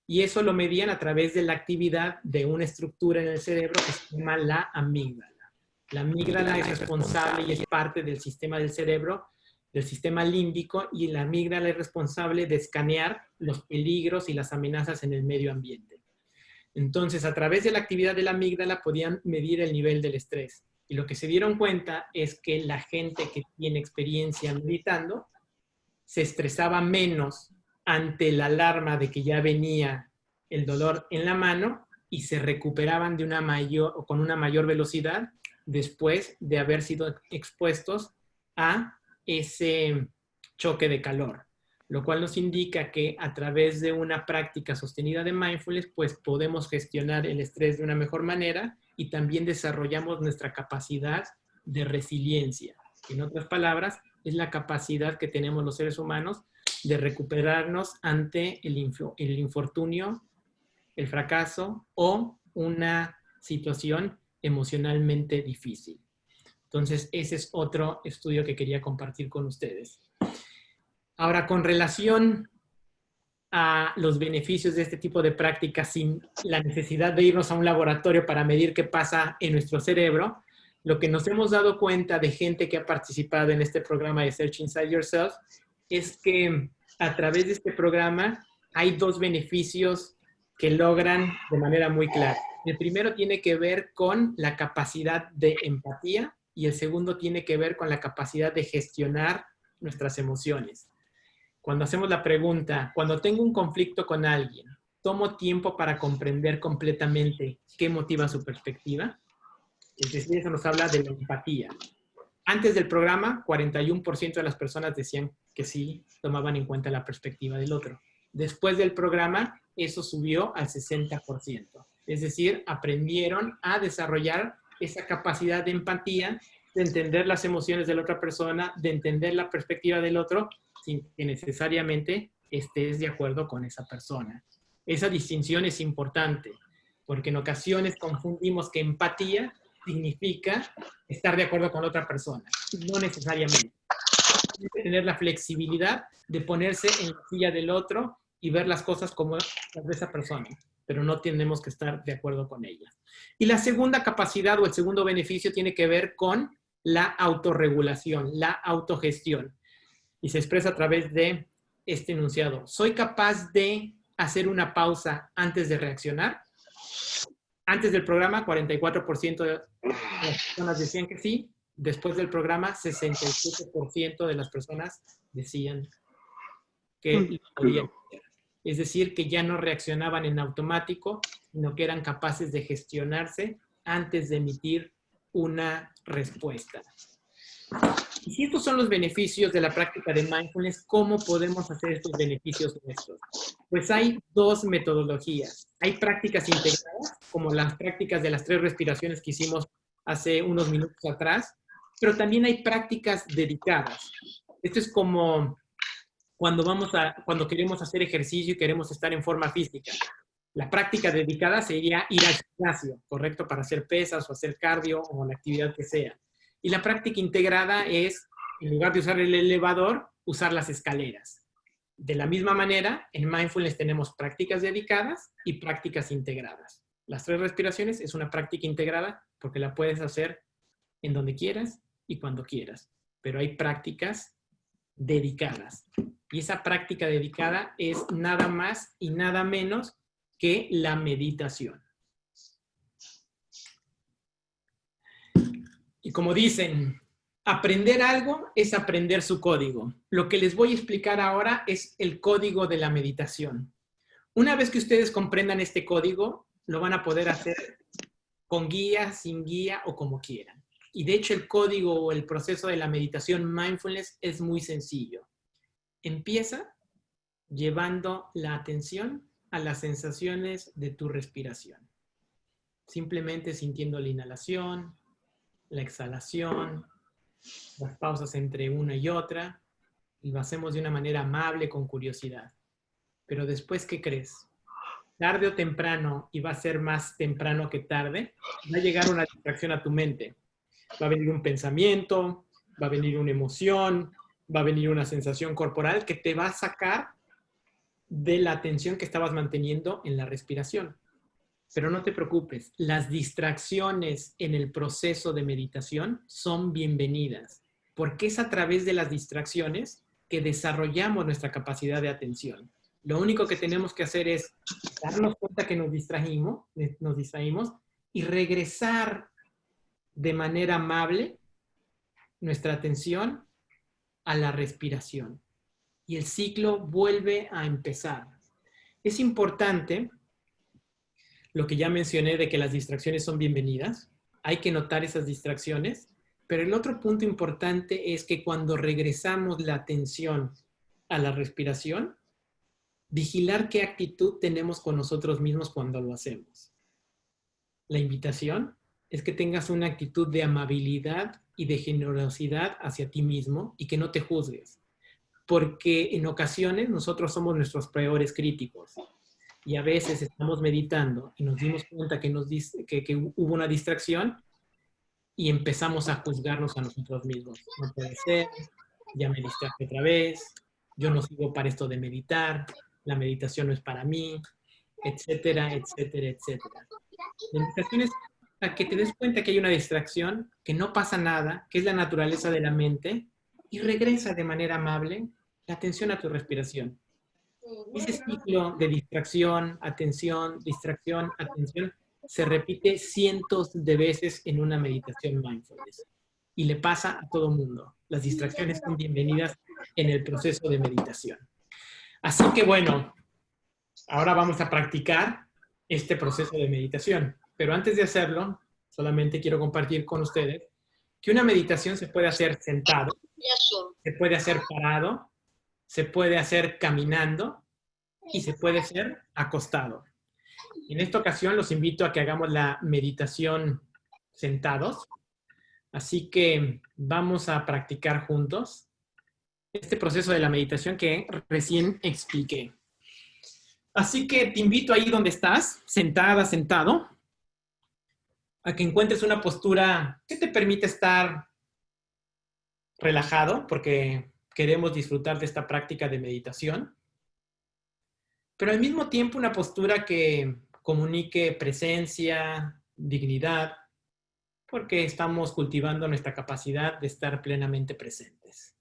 Y eso lo medían a través de la actividad de una estructura en el cerebro que se llama la amígdala. La amígdala es responsable y es parte del sistema del cerebro, del sistema límbico, y la amígdala es responsable de escanear los peligros y las amenazas en el medio ambiente. Entonces, a través de la actividad de la amígdala podían medir el nivel del estrés. Y lo que se dieron cuenta es que la gente que tiene experiencia meditando se estresaba menos ante la alarma de que ya venía el dolor en la mano y se recuperaban con una mayor velocidad después de haber sido expuestos a ese choque de calor, lo cual nos indica que a través de una práctica sostenida de mindfulness, pues podemos gestionar el estrés de una mejor manera y también desarrollamos nuestra capacidad de resiliencia. En otras palabras, es la capacidad que tenemos los seres humanos de recuperarnos ante el infortunio, el fracaso o una situación emocionalmente difícil. Entonces, ese es otro estudio que quería compartir con ustedes. Ahora, con relación a los beneficios de este tipo de prácticas sin la necesidad de irnos a un laboratorio para medir qué pasa en nuestro cerebro, lo que nos hemos dado cuenta de gente que ha participado en este programa de Search Inside Yourself es que a través de este programa hay dos beneficios que logran de manera muy clara. El primero tiene que ver con la capacidad de empatía y el segundo tiene que ver con la capacidad de gestionar nuestras emociones. Cuando hacemos la pregunta, cuando tengo un conflicto con alguien, ¿tomo tiempo para comprender completamente qué motiva su perspectiva? Es decir, eso nos habla de la empatía. Antes del programa, 41% de las personas decían que sí tomaban en cuenta la perspectiva del otro. Después del programa, eso subió al 60%. Es decir, aprendieron a desarrollar esa capacidad de empatía, de entender las emociones de la otra persona, de entender la perspectiva del otro, sin que necesariamente estés de acuerdo con esa persona. Esa distinción es importante, porque en ocasiones confundimos que empatía significa estar de acuerdo con la otra persona. No necesariamente. Hay que tener la flexibilidad de ponerse en la silla del otro y ver las cosas como las de esa persona, pero no tenemos que estar de acuerdo con ella. Y la segunda capacidad o el segundo beneficio tiene que ver con la autorregulación, la autogestión. Y se expresa a través de este enunciado. ¿Soy capaz de hacer una pausa antes de reaccionar? Antes del programa, 44% de las personas decían que sí. Después del programa, 67% de las personas decían que lo podían hacer. Es decir, que ya no reaccionaban en automático, sino que eran capaces de gestionarse antes de emitir una respuesta. Y si estos son los beneficios de la práctica de mindfulness, ¿cómo podemos hacer estos beneficios nuestros? Pues hay dos metodologías. Hay prácticas integradas, como las prácticas de las 3 respiraciones que hicimos hace unos minutos atrás, pero también hay prácticas dedicadas. Esto es como cuando queremos hacer ejercicio y queremos estar en forma física. La práctica dedicada sería ir al gimnasio, ¿correcto? Para hacer pesas o hacer cardio o la actividad que sea. Y la práctica integrada es, en lugar de usar el elevador, usar las escaleras. De la misma manera, en mindfulness tenemos prácticas dedicadas y prácticas integradas. Las 3 respiraciones es una práctica integrada porque la puedes hacer en donde quieras y cuando quieras. Pero hay prácticas dedicadas. Y esa práctica dedicada es nada más y nada menos que la meditación. Y como dicen, Aprender algo es aprender su código. Lo que les voy a explicar ahora es el código de la meditación. Una vez que ustedes comprendan este código, lo van a poder hacer con guía, sin guía o como quieran. Y de hecho el código o el proceso de la meditación mindfulness es muy sencillo. Empieza llevando la atención a las sensaciones de tu respiración. Simplemente sintiendo la inhalación, la exhalación, las pausas entre una y otra, y lo hacemos de una manera amable, con curiosidad. Pero después, ¿qué crees? Tarde o temprano, y va a ser más temprano que tarde, va a llegar una distracción a tu mente. Va a venir un pensamiento, va a venir una emoción, va a venir una sensación corporal que te va a sacar de la atención que estabas manteniendo en la respiración. Pero no te preocupes, las distracciones en el proceso de meditación son bienvenidas, porque es a través de las distracciones que desarrollamos nuestra capacidad de atención. Lo único que tenemos que hacer es darnos cuenta que nos distraímos y regresar de manera amable nuestra atención a la respiración. Y el ciclo vuelve a empezar. Es importante lo que ya mencioné de que las distracciones son bienvenidas. Hay que notar esas distracciones. Pero el otro punto importante es que cuando regresamos la atención a la respiración, vigilar qué actitud tenemos con nosotros mismos cuando lo hacemos. La invitación es que tengas una actitud de amabilidad y de generosidad hacia ti mismo y que no te juzgues. Porque en ocasiones nosotros somos nuestros peores críticos. Y a veces estamos meditando y nos dimos cuenta que hubo una distracción y empezamos a juzgarnos a nosotros mismos. No puede ser, ya me distraje otra vez, yo no sirvo para esto de meditar, la meditación no es para mí, etcétera, etcétera, etcétera. La invitación es a que te des cuenta que hay una distracción, que no pasa nada, que es la naturaleza de la mente, y regresa de manera amable la atención a tu respiración. Ese ciclo de distracción, atención, se repite cientos de veces en una meditación mindfulness. Y le pasa a todo mundo. Las distracciones son bienvenidas en el proceso de meditación. Así que bueno, ahora vamos a practicar este proceso de meditación. Pero antes de hacerlo, solamente quiero compartir con ustedes que una meditación se puede hacer sentado, se puede hacer parado, se puede hacer caminando, y se puede hacer acostado. En esta ocasión los invito a que hagamos la meditación sentados. Así que vamos a practicar juntos este proceso de la meditación que recién expliqué. Así que te invito ahí donde estás, sentada, sentado, a que encuentres una postura que te permite estar relajado, porque queremos disfrutar de esta práctica de meditación. Pero al mismo tiempo una postura que comunique presencia, dignidad, porque estamos cultivando nuestra capacidad de estar plenamente presentes.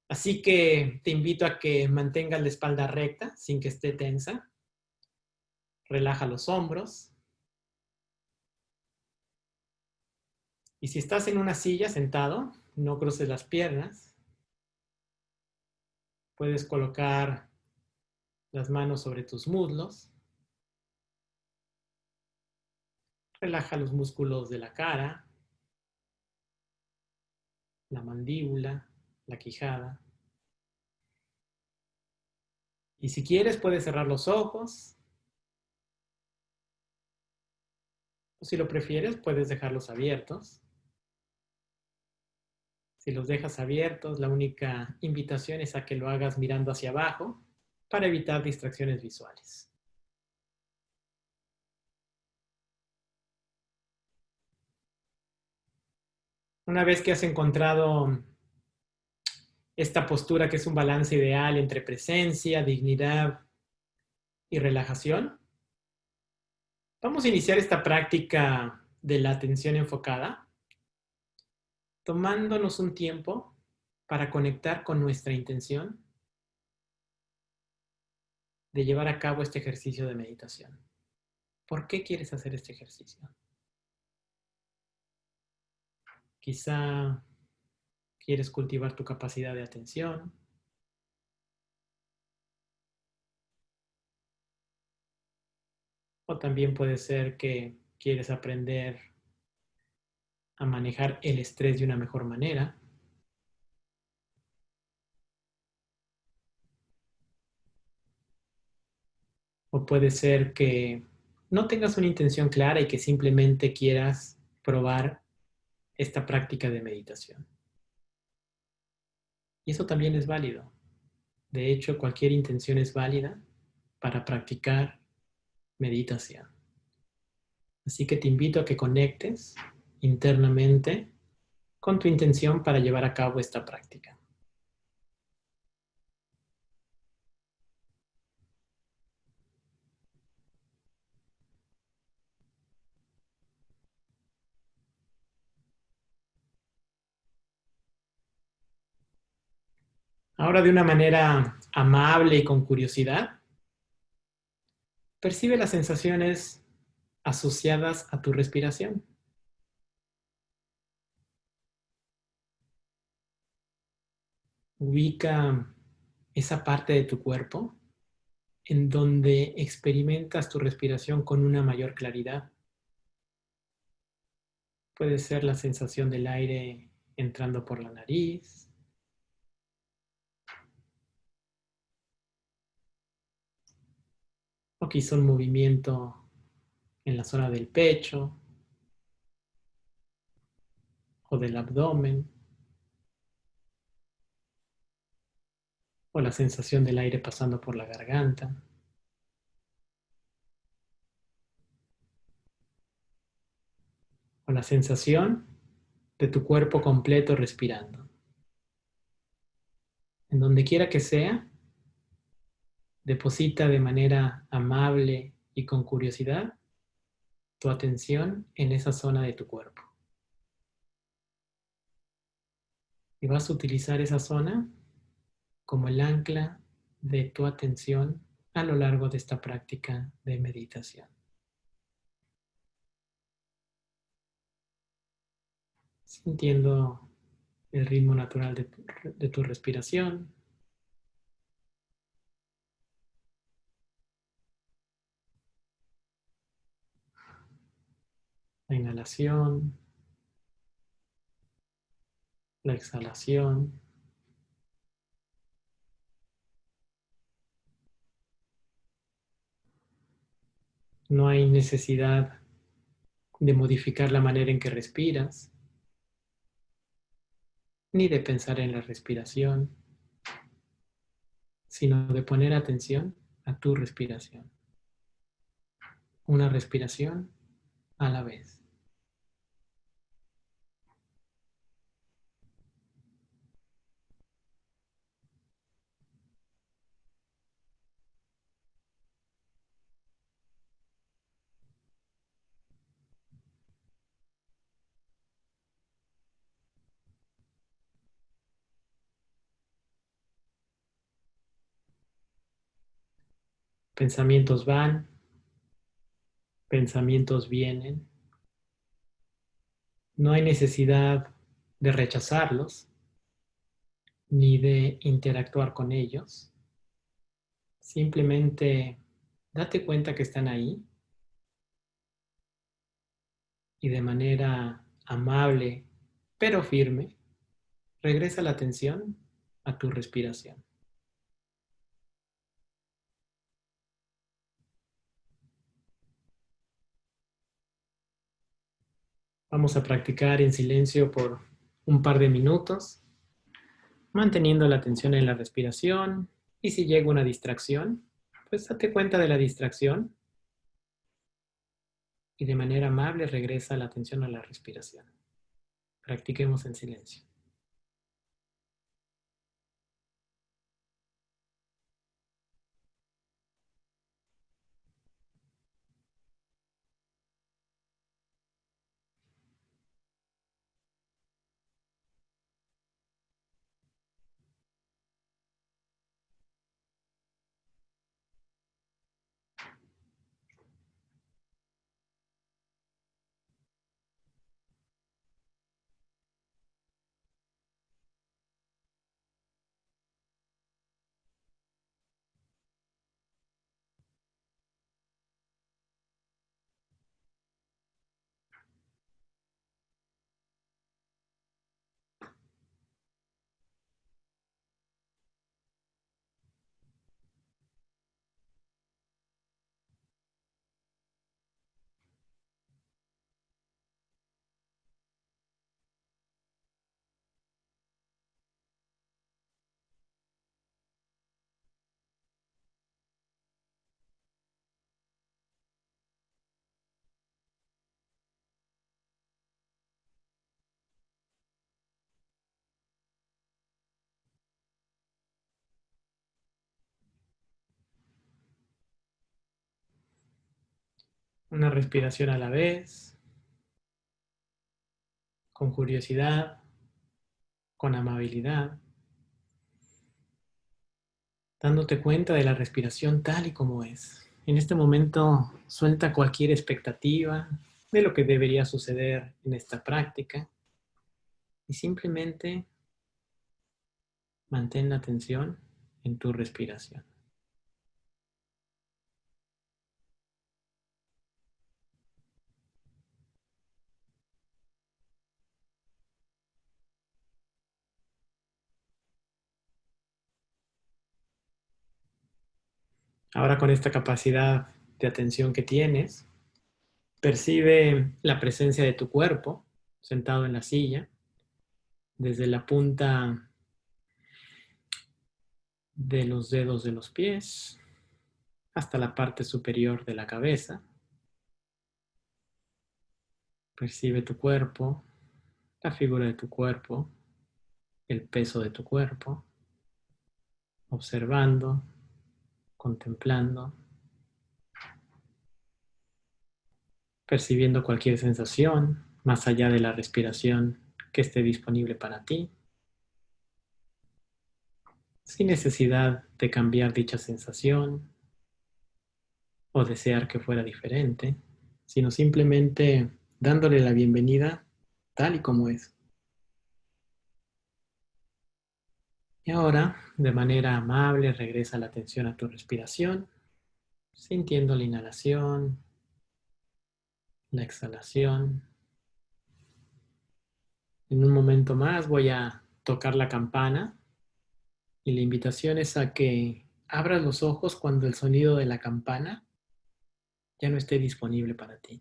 Así que te invito a que mantengas la espalda recta sin que esté tensa. Relaja los hombros. Y si estás en una silla sentado, no cruces las piernas. Puedes colocar las manos sobre tus muslos. Relaja los músculos de la cara, la mandíbula, la quijada. Y si quieres, puedes cerrar los ojos. O si lo prefieres, puedes dejarlos abiertos. Si los dejas abiertos, la única invitación es a que lo hagas mirando hacia abajo para evitar distracciones visuales. Una vez que has encontrado esta postura que es un balance ideal entre presencia, dignidad y relajación, vamos a iniciar esta práctica de la atención enfocada, tomándonos un tiempo para conectar con nuestra intención de llevar a cabo este ejercicio de meditación. ¿Por qué quieres hacer este ejercicio? Quizá quieres cultivar tu capacidad de atención. O también puede ser que quieres aprender a manejar el estrés de una mejor manera. O puede ser que no tengas una intención clara y que simplemente quieras probar esta práctica de meditación. Y eso también es válido. De hecho, cualquier intención es válida para practicar meditación. Así que te invito a que conectes internamente con tu intención para llevar a cabo esta práctica. Ahora, de una manera amable y con curiosidad, percibe las sensaciones asociadas a tu respiración. Ubica esa parte de tu cuerpo en donde experimentas tu respiración con una mayor claridad. Puede ser la sensación del aire entrando por la nariz, o quizá un movimiento en la zona del pecho o del abdomen, o la sensación del aire pasando por la garganta, o la sensación de tu cuerpo completo respirando. En donde quiera que sea, deposita de manera amable y con curiosidad tu atención en esa zona de tu cuerpo. Y vas a utilizar esa zona como el ancla de tu atención a lo largo de esta práctica de meditación. Sintiendo el ritmo natural de tu respiración. La inhalación, la exhalación. No hay necesidad de modificar la manera en que respiras, ni de pensar en la respiración, sino de poner atención a tu respiración. Una respiración a la vez. Pensamientos van, pensamientos vienen. No hay necesidad de rechazarlos ni de interactuar con ellos. Simplemente date cuenta que están ahí y de manera amable pero firme, regresa la atención a tu respiración. Vamos a practicar en silencio por un par de minutos, manteniendo la atención en la respiración, y si llega una distracción, pues date cuenta de la distracción y de manera amable regresa la atención a la respiración. Practiquemos en silencio. Una respiración a la vez, con curiosidad, con amabilidad, dándote cuenta de la respiración tal y como es. En este momento, suelta cualquier expectativa de lo que debería suceder en esta práctica y simplemente mantén la atención en tu respiración. Ahora con esta capacidad de atención que tienes, percibe la presencia de tu cuerpo sentado en la silla, desde la punta de los dedos de los pies hasta la parte superior de la cabeza. Percibe tu cuerpo, la figura de tu cuerpo, el peso de tu cuerpo, observando, contemplando, percibiendo cualquier sensación más allá de la respiración que esté disponible para ti, sin necesidad de cambiar dicha sensación o desear que fuera diferente, sino simplemente dándole la bienvenida tal y como es. Y ahora, de manera amable, regresa la atención a tu respiración, sintiendo la inhalación, la exhalación. En un momento más voy a tocar la campana y la invitación es a que abras los ojos cuando el sonido de la campana ya no esté disponible para ti.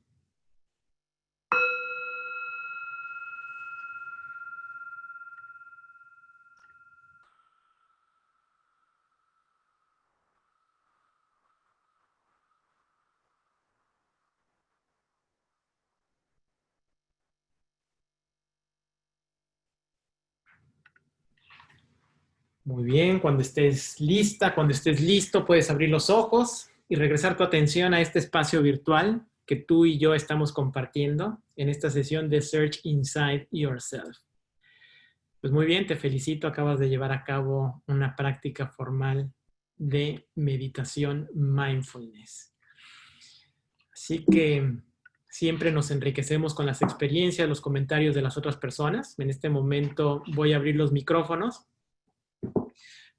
Muy bien, cuando estés lista, cuando estés listo, puedes abrir los ojos y regresar tu atención a este espacio virtual que tú y yo estamos compartiendo en esta sesión de Search Inside Yourself. Pues muy bien, te felicito, acabas de llevar a cabo una práctica formal de meditación mindfulness. Así que siempre nos enriquecemos con las experiencias, los comentarios de las otras personas. En este momento voy a abrir los micrófonos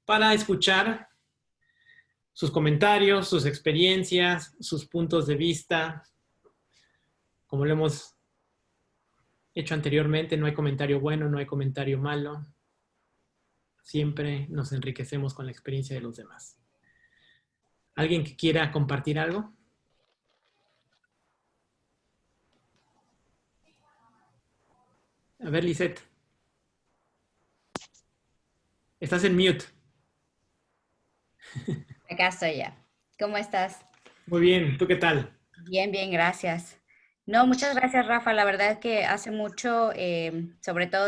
para escuchar sus comentarios, sus experiencias, sus puntos de vista. Como lo hemos hecho anteriormente, no hay comentario bueno, no hay comentario malo. Siempre nos enriquecemos con la experiencia de los demás. ¿Alguien que quiera compartir algo? A ver, Lisette. Estás en mute. Acá estoy ya. ¿Cómo estás? Muy bien, ¿tú qué tal? Bien, bien, gracias. No, muchas gracias, Rafa. La verdad es que hace mucho, sobre todo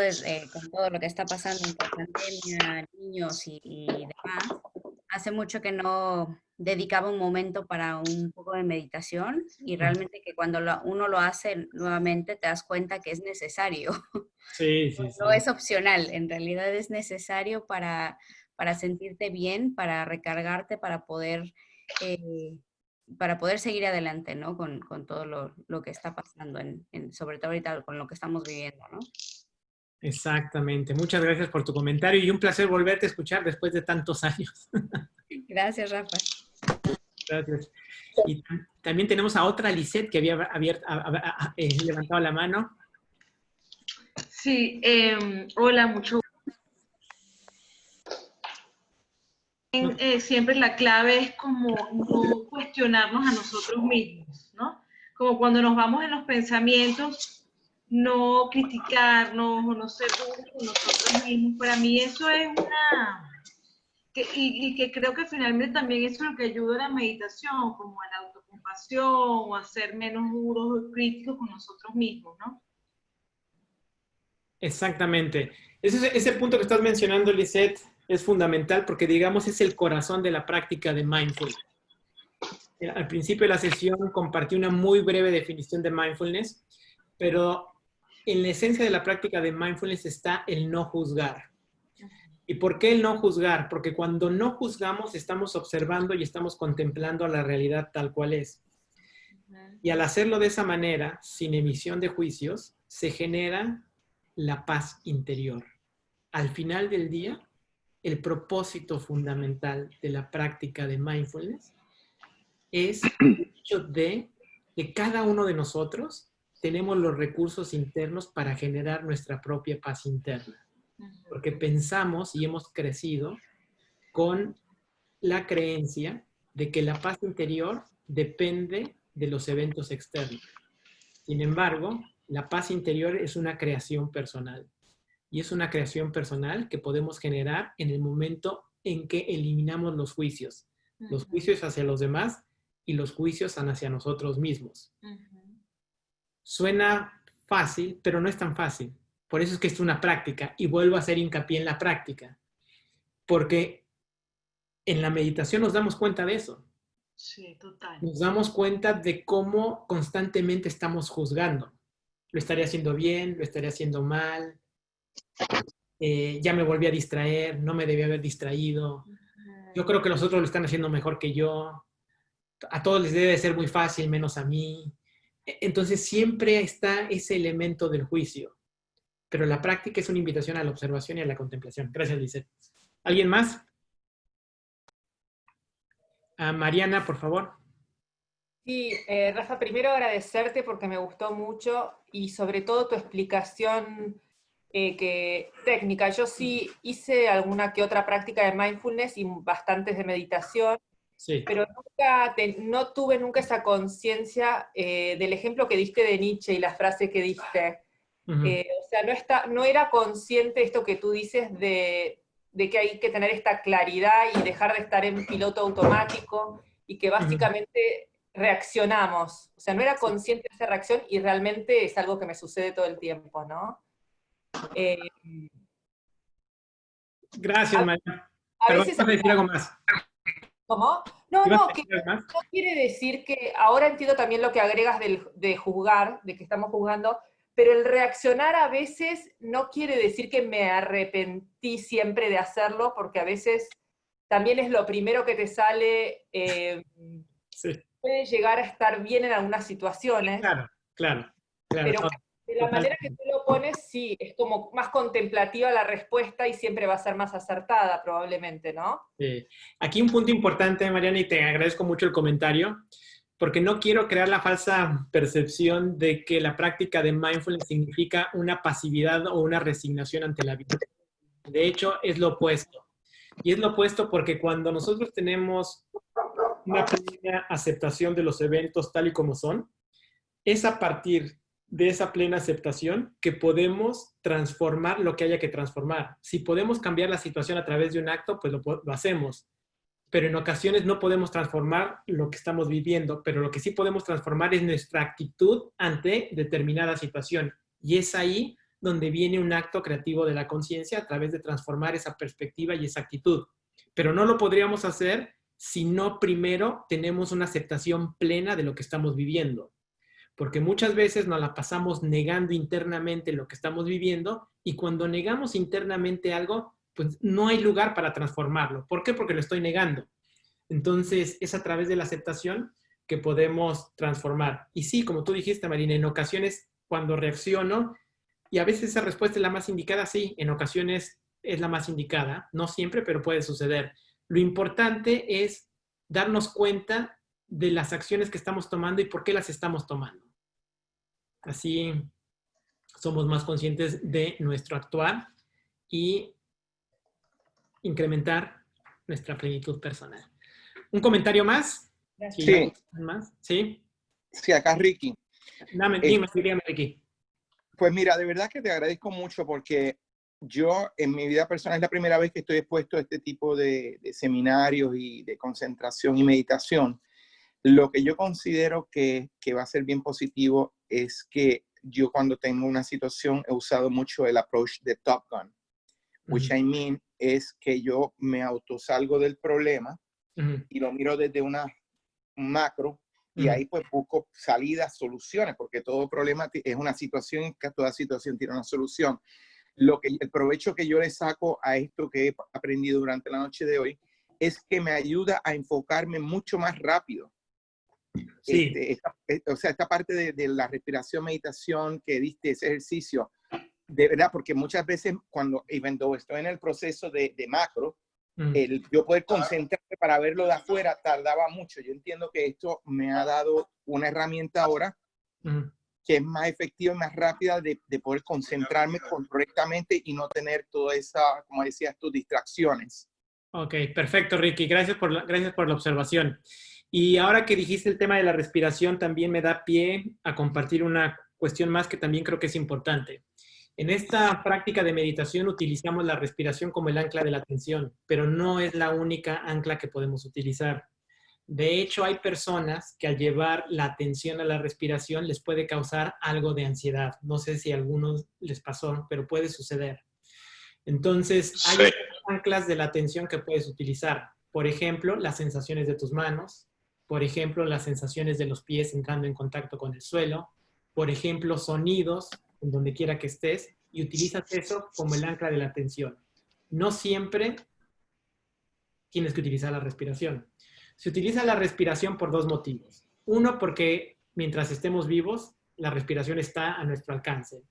con todo lo que está pasando en la pandemia, niños y demás, hace mucho que no dedicaba un momento para un poco de meditación y realmente que cuando uno lo hace nuevamente te das cuenta que es necesario. Sí, sí, No sí. es opcional, en realidad es necesario para sentirte bien, para recargarte, para poder seguir adelante, ¿no? Con todo lo que está pasando, sobre todo ahorita con lo que estamos viviendo, ¿no? Exactamente. Muchas gracias por tu comentario y un placer volverte a escuchar después de tantos años. Gracias, Rafa. Gracias. Y también tenemos a otra Lisette que había levantado la mano. Sí, hola, mucho. Siempre la clave es como no cuestionarnos a nosotros mismos, ¿no? Como cuando nos vamos en los pensamientos, no criticarnos o no ser duros con nosotros mismos. Para mí eso es y que creo que finalmente también eso es lo que ayuda a la meditación, como a la autocompasión o a ser menos duros o críticos con nosotros mismos, ¿no? Exactamente. Ese punto que estás mencionando, Lisette, es fundamental porque, digamos, es el corazón de la práctica de mindfulness. Al principio de la sesión compartí una muy breve definición de mindfulness, pero en la esencia de la práctica de mindfulness está el no juzgar. ¿Y por qué el no juzgar? Porque cuando no juzgamos estamos observando y estamos contemplando la realidad tal cual es. Y al hacerlo de esa manera, sin emisión de juicios, se genera la paz interior. Al final del día, el propósito fundamental de la práctica de mindfulness es el hecho de que cada uno de nosotros tenemos los recursos internos para generar nuestra propia paz interna. Porque pensamos y hemos crecido con la creencia de que la paz interior depende de los eventos externos. Sin embargo, la paz interior es una creación personal. Y es una creación personal que podemos generar en el momento en que eliminamos los juicios. Los juicios hacia los demás y los juicios hacia nosotros mismos. Suena fácil, pero no es tan fácil. Por eso es que es una práctica. Y vuelvo a hacer hincapié en la práctica. Porque en la meditación nos damos cuenta de eso. Sí, total. Nos damos cuenta de cómo constantemente estamos juzgando. Lo estaré haciendo bien, lo estaré haciendo mal. Ya me volví a distraer, no me debía haber distraído. Yo creo que los otros lo están haciendo mejor que yo. A todos les debe ser muy fácil, menos a mí. Entonces siempre está ese elemento del juicio. Pero la práctica es una invitación a la observación y a la contemplación. Gracias, Lizeth. ¿Alguien más? Mariana, por favor. Sí, Rafa, primero agradecerte porque me gustó mucho y sobre todo tu explicación técnica. Yo sí hice alguna que otra práctica de mindfulness y bastantes de meditación, Sí. pero no tuve nunca esa conciencia del ejemplo que diste de Nietzsche y la frase que diste. O sea, no era consciente esto que tú dices de que hay que tener esta claridad y dejar de estar en piloto automático y que básicamente reaccionamos. O sea, no era consciente de esa reacción y realmente es algo que me sucede todo el tiempo, ¿no? Gracias, Mariana. A Perdón, veces... ¿vas a decir algo más? ¿Cómo? No, que no quiere decir que, ahora entiendo también lo que agregas de juzgar, de que estamos juzgando, pero el reaccionar a veces no quiere decir que me arrepentí siempre de hacerlo, porque a veces también es lo primero que te sale, Sí. Puede llegar a estar bien en algunas situaciones. Claro. Pero de la manera que tú lo pones, sí, es como más contemplativa la respuesta y siempre va a ser más acertada, probablemente, ¿no? Aquí un punto importante, Mariana, y te agradezco mucho el comentario, porque no quiero crear la falsa percepción de que la práctica de mindfulness significa una pasividad o una resignación ante la vida. De hecho, es lo opuesto. Y es lo opuesto porque cuando nosotros tenemos una plena aceptación de los eventos tal y como son, es a partir de esa plena aceptación que podemos transformar lo que haya que transformar. Si podemos cambiar la situación a través de un acto, pues lo hacemos. Pero en ocasiones no podemos transformar lo que estamos viviendo, pero lo que sí podemos transformar es nuestra actitud ante determinada situación. Y es ahí donde viene un acto creativo de la conciencia a través de transformar esa perspectiva y esa actitud. Pero no lo podríamos hacer si no primero tenemos una aceptación plena de lo que estamos viviendo. Porque muchas veces nos la pasamos negando internamente lo que estamos viviendo y cuando negamos internamente algo, pues no hay lugar para transformarlo. ¿Por qué? Porque lo estoy negando. Entonces, es a través de la aceptación que podemos transformar. Y sí, como tú dijiste, Marina, en ocasiones cuando reacciono, y a veces esa respuesta es la más indicada, sí, en ocasiones es la más indicada, no siempre, pero puede suceder. Lo importante es darnos cuenta de las acciones que estamos tomando y por qué las estamos tomando. Así somos más conscientes de nuestro actuar y incrementar nuestra plenitud personal. ¿Un comentario más? Sí. ¿Más? ¿Sí? Sí, acá Ricky. Dígame, Ricky. Pues mira, de verdad que te agradezco mucho porque yo en mi vida personal es la primera vez que estoy expuesto a este tipo de seminarios y de concentración y meditación. Lo que yo considero que va a ser bien positivo es que yo cuando tengo una situación he usado mucho el approach de Top Gun, which I mean es que yo me autosalgo del problema y lo miro desde una macro y ahí pues busco salidas, soluciones, porque todo problema es una situación, que toda situación tiene una solución. El provecho que yo le saco a esto que he aprendido durante la noche de hoy es que me ayuda a enfocarme mucho más rápido. Sí. Esta parte de la respiración, meditación que diste, ese ejercicio, de verdad, porque muchas veces cuando estoy en el proceso de macro, yo poder concentrarme para verlo de afuera tardaba mucho. Yo entiendo que esto me ha dado una herramienta ahora que es más efectiva y más rápida de poder concentrarme correctamente y no tener toda esa, como decías tú, distracciones. Ok, perfecto, Ricky. Gracias por la observación. Y ahora que dijiste el tema de la respiración, también me da pie a compartir una cuestión más que también creo que es importante. En esta práctica de meditación utilizamos la respiración como el ancla de la atención, pero no es la única ancla que podemos utilizar. De hecho, hay personas que al llevar la atención a la respiración les puede causar algo de ansiedad. No sé si a algunos les pasó, pero puede suceder. Entonces, hay anclas de la atención que puedes utilizar. Por ejemplo, las sensaciones de tus manos. Por ejemplo, las sensaciones de los pies entrando en contacto con el suelo. Por ejemplo, sonidos en donde quiera que estés, y utilizas eso como el ancla de la atención. No siempre tienes que utilizar la respiración. Se utiliza la respiración por dos motivos. Uno, porque mientras estemos vivos, la respiración está a nuestro alcance.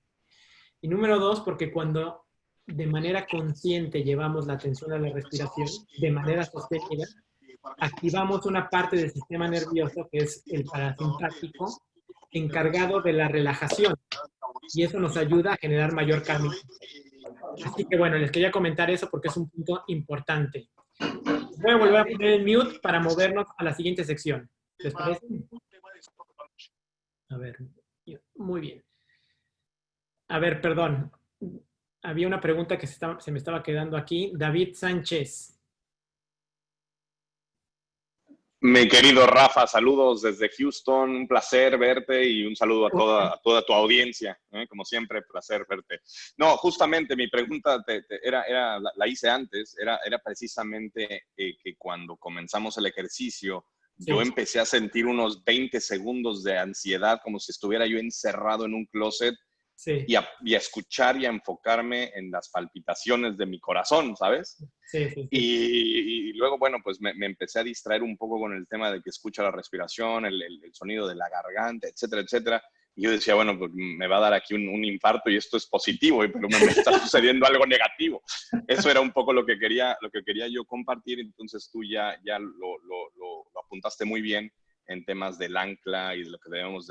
Y número dos, porque cuando de manera consciente llevamos la atención a la respiración, de manera sostenida, activamos una parte del sistema nervioso que es el parasimpático, encargado de la relajación. Y eso nos ayuda a generar mayor calma. Así que bueno, les quería comentar eso porque es un punto importante. Voy a volver a poner el mute para movernos a la siguiente sección. ¿Les parece? A ver, muy bien. A ver, perdón. Había una pregunta que se me estaba quedando aquí. David Sánchez. Mi querido Rafa, saludos desde Houston, un placer verte y un saludo a toda tu audiencia, como siempre, placer verte. No, justamente mi pregunta la hice antes, era precisamente que cuando comenzamos el ejercicio, yo empecé a sentir unos 20 segundos de ansiedad, como si estuviera yo encerrado en un closet, y a escuchar y a enfocarme en las palpitaciones de mi corazón, ¿sabes? Sí. Y luego, bueno, pues me empecé a distraer un poco con el tema de que escucha la respiración, el sonido de la garganta, etcétera, etcétera. Y yo decía, bueno, pues me va a dar aquí un infarto y esto es positivo, pero me está sucediendo algo negativo. Eso era un poco lo que quería yo compartir. Entonces tú ya lo apuntaste muy bien en temas del ancla y de lo que debemos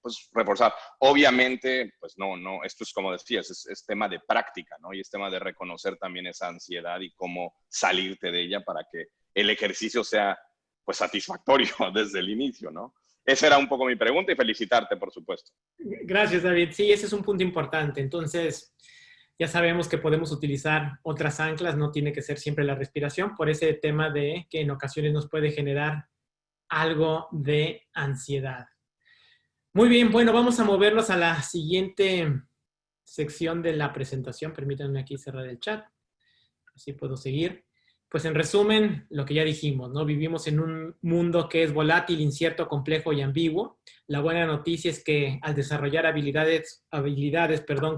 pues, reforzar. Obviamente, pues no, esto es como decías, es tema de práctica, ¿no? Y es tema de reconocer también esa ansiedad y cómo salirte de ella para que el ejercicio sea, pues, satisfactorio desde el inicio, ¿no? Esa era un poco mi pregunta y felicitarte, por supuesto. Gracias, David. Sí, ese es un punto importante. Entonces, ya sabemos que podemos utilizar otras anclas, no tiene que ser siempre la respiración, por ese tema de que en ocasiones nos puede generar algo de ansiedad. Muy bien, bueno, vamos a movernos a la siguiente sección de la presentación. Permítanme aquí cerrar el chat, así puedo seguir. Pues en resumen, lo que ya dijimos, ¿no? Vivimos en un mundo que es volátil, incierto, complejo y ambiguo. La buena noticia es que al desarrollar habilidades,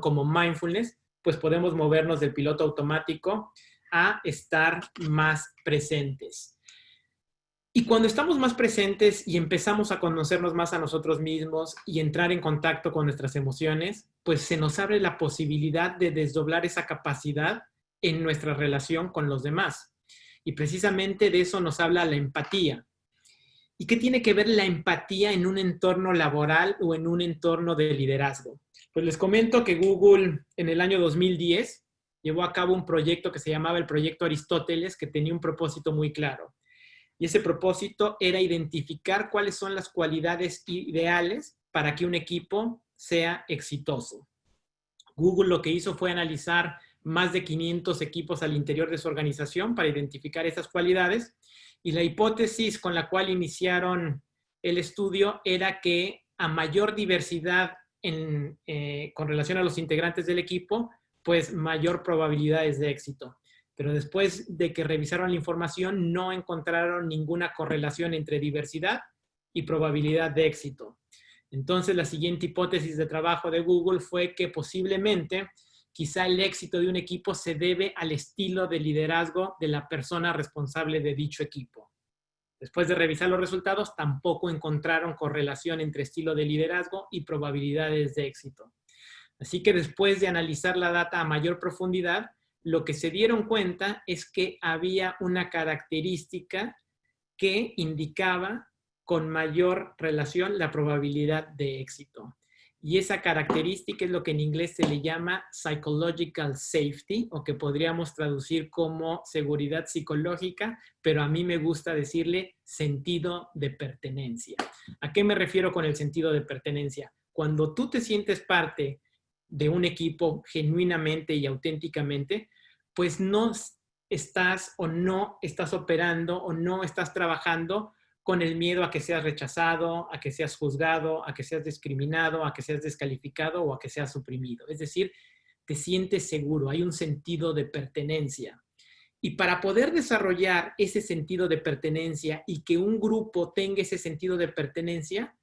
como mindfulness, pues podemos movernos del piloto automático a estar más presentes. Y cuando estamos más presentes y empezamos a conocernos más a nosotros mismos y entrar en contacto con nuestras emociones, pues se nos abre la posibilidad de desdoblar esa capacidad en nuestra relación con los demás. Y precisamente de eso nos habla la empatía. ¿Y qué tiene que ver la empatía en un entorno laboral o en un entorno de liderazgo? Pues les comento que Google en el año 2010 llevó a cabo un proyecto que se llamaba el Proyecto Aristóteles, que tenía un propósito muy claro. Y ese propósito era identificar cuáles son las cualidades ideales para que un equipo sea exitoso. Google lo que hizo fue analizar más de 500 equipos al interior de su organización para identificar esas cualidades. Y la hipótesis con la cual iniciaron el estudio era que a mayor diversidad con relación a los integrantes del equipo, pues mayor probabilidades de éxito. pero después de que revisaron la información no encontraron ninguna correlación entre diversidad y probabilidad de éxito. Entonces, la siguiente hipótesis de trabajo de Google fue que posiblemente quizá el éxito de un equipo se debe al estilo de liderazgo de la persona responsable de dicho equipo. Después de revisar los resultados, tampoco encontraron correlación entre estilo de liderazgo y probabilidades de éxito. Así que después de analizar la data a mayor profundidad, lo que se dieron cuenta es que había una característica que indicaba con mayor relación la probabilidad de éxito. Y esa característica es lo que en inglés se le llama psychological safety, o que podríamos traducir como seguridad psicológica, pero a mí me gusta decirle sentido de pertenencia. ¿A qué me refiero con el sentido de pertenencia? Cuando tú te sientes parte de un equipo genuinamente y auténticamente, pues no estás operando o no estás trabajando con el miedo a que seas rechazado, a que seas juzgado, a que seas discriminado, a que seas descalificado o a que seas suprimido. Es decir, te sientes seguro, hay un sentido de pertenencia. Y para poder desarrollar ese sentido de pertenencia y que un grupo tenga ese sentido de pertenencia,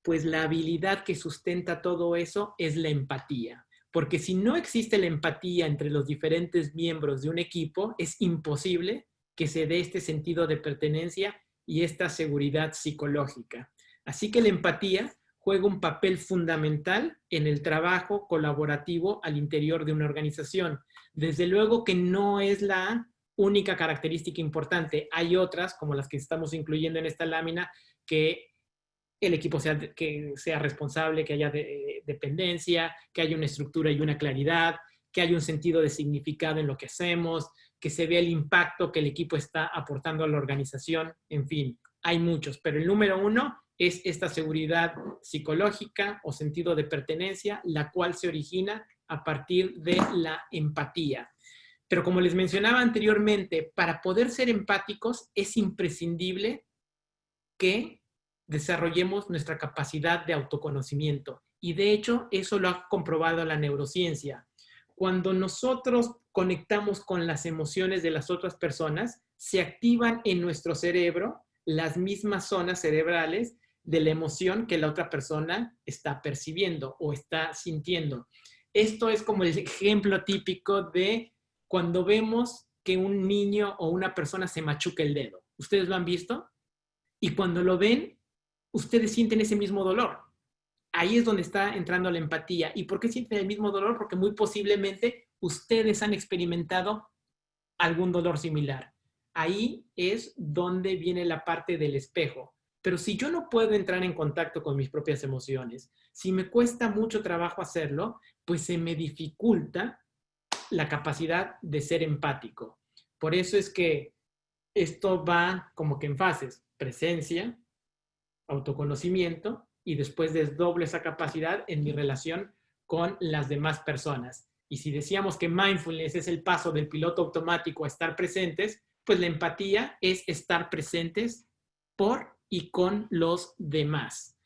pues la habilidad que sustenta todo eso es la empatía. Porque si no existe la empatía entre los diferentes miembros de un equipo, es imposible que se dé este sentido de pertenencia y esta seguridad psicológica. Así que la empatía juega un papel fundamental en el trabajo colaborativo al interior de una organización. Desde luego que no es la única característica importante. Hay otras, como las que estamos incluyendo en esta lámina, que el equipo sea responsable, que haya dependencia, que haya una estructura y una claridad, que haya un sentido de significado en lo que hacemos, que se vea el impacto que el equipo está aportando a la organización. En fin, hay muchos, pero el número uno es esta seguridad psicológica o sentido de pertenencia, la cual se origina a partir de la empatía. Pero como les mencionaba anteriormente, para poder ser empáticos es imprescindible que desarrollemos nuestra capacidad de autoconocimiento. Y de hecho, eso lo ha comprobado la neurociencia. Cuando nosotros conectamos con las emociones de las otras personas, se activan en nuestro cerebro las mismas zonas cerebrales de la emoción que la otra persona está percibiendo o está sintiendo. Esto es como el ejemplo típico de cuando vemos que un niño o una persona se machuca el dedo. ¿Ustedes lo han visto? Y cuando lo ven, ustedes sienten ese mismo dolor. Ahí es donde está entrando la empatía. ¿Y por qué sienten el mismo dolor? Porque muy posiblemente ustedes han experimentado algún dolor similar. Ahí es donde viene la parte del espejo. Pero si yo no puedo entrar en contacto con mis propias emociones, si me cuesta mucho trabajo hacerlo, pues se me dificulta la capacidad de ser empático. Por eso es que esto va como que en fases: presencia, autoconocimiento, y después desdoblo esa capacidad en mi relación con las demás personas. Y si decíamos que mindfulness es el paso del piloto automático a estar presentes, pues la empatía es estar presentes por y con los demás.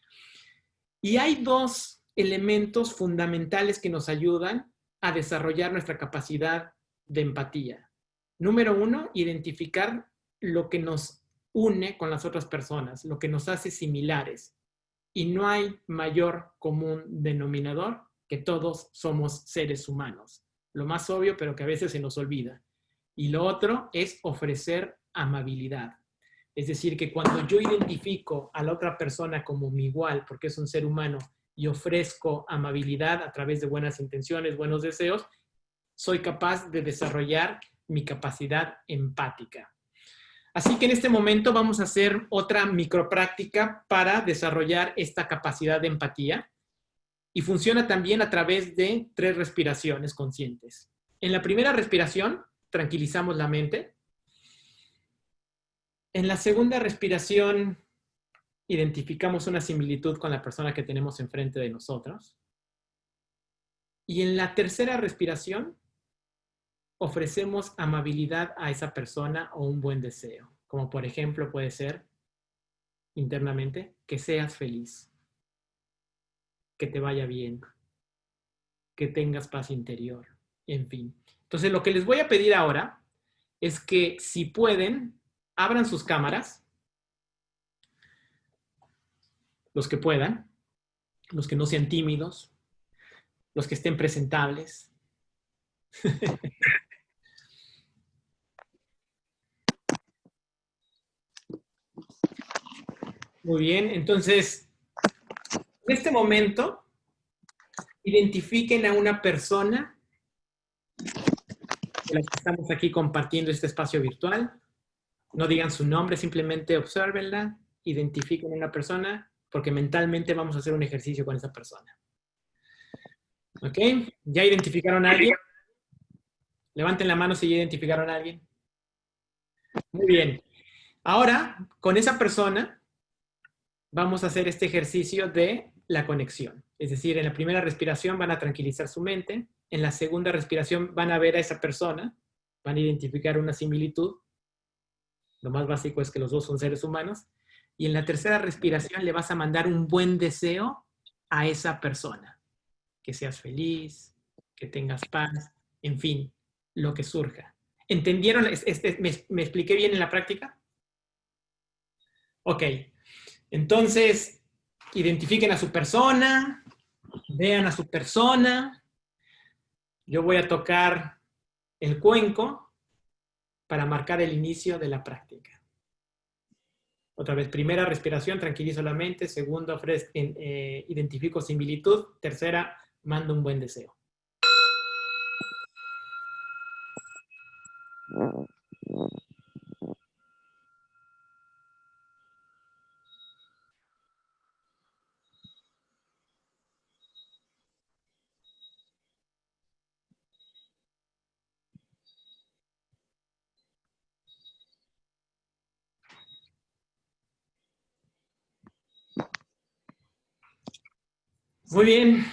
Y hay dos elementos fundamentales que nos ayudan a desarrollar nuestra capacidad de empatía. Número uno, identificar lo que nos une con las otras personas, lo que nos hace similares. Y no hay mayor común denominador que todos somos seres humanos. Lo más obvio, pero que a veces se nos olvida. Y lo otro es ofrecer amabilidad. Es decir, que cuando yo identifico a la otra persona como mi igual, porque es un ser humano, y ofrezco amabilidad a través de buenas intenciones, buenos deseos, soy capaz de desarrollar mi capacidad empática. Así que en este momento vamos a hacer otra micropráctica para desarrollar esta capacidad de empatía, y funciona también a través de 3 respiraciones conscientes. En la primera respiración, tranquilizamos la mente. En la segunda respiración, identificamos una similitud con la persona que tenemos enfrente de nosotros. Y en la tercera respiración, ofrecemos amabilidad a esa persona o un buen deseo. Como por ejemplo puede ser internamente, que seas feliz, que te vaya bien, que tengas paz interior, en fin. Entonces, lo que les voy a pedir ahora es que, si pueden, abran sus cámaras. Los que puedan, los que no sean tímidos, los que estén presentables. Muy bien, entonces, en este momento, identifiquen a una persona de la que estamos aquí compartiendo este espacio virtual. No digan su nombre, simplemente obsérvenla, identifiquen a una persona, porque mentalmente vamos a hacer un ejercicio con esa persona. ¿Ok? ¿Ya identificaron a alguien? Levanten la mano si ya identificaron a alguien. Muy bien. Ahora, con esa persona, vamos a hacer este ejercicio de la conexión. Es decir, en la primera respiración van a tranquilizar su mente. En la segunda respiración van a ver a esa persona. Van a identificar una similitud. Lo más básico es que los dos son seres humanos. Y en la tercera respiración le vas a mandar un buen deseo a esa persona. Que seas feliz, que tengas paz, en fin, lo que surja. ¿Entendieron? ¿Me expliqué bien en la práctica? Ok. Entonces, identifiquen a su persona, vean a su persona. Yo voy a tocar el cuenco para marcar el inicio de la práctica. Otra vez, primera respiración, tranquilizo la mente. Segunda, identifico similitud. Tercera, mando un buen deseo. Muy bien.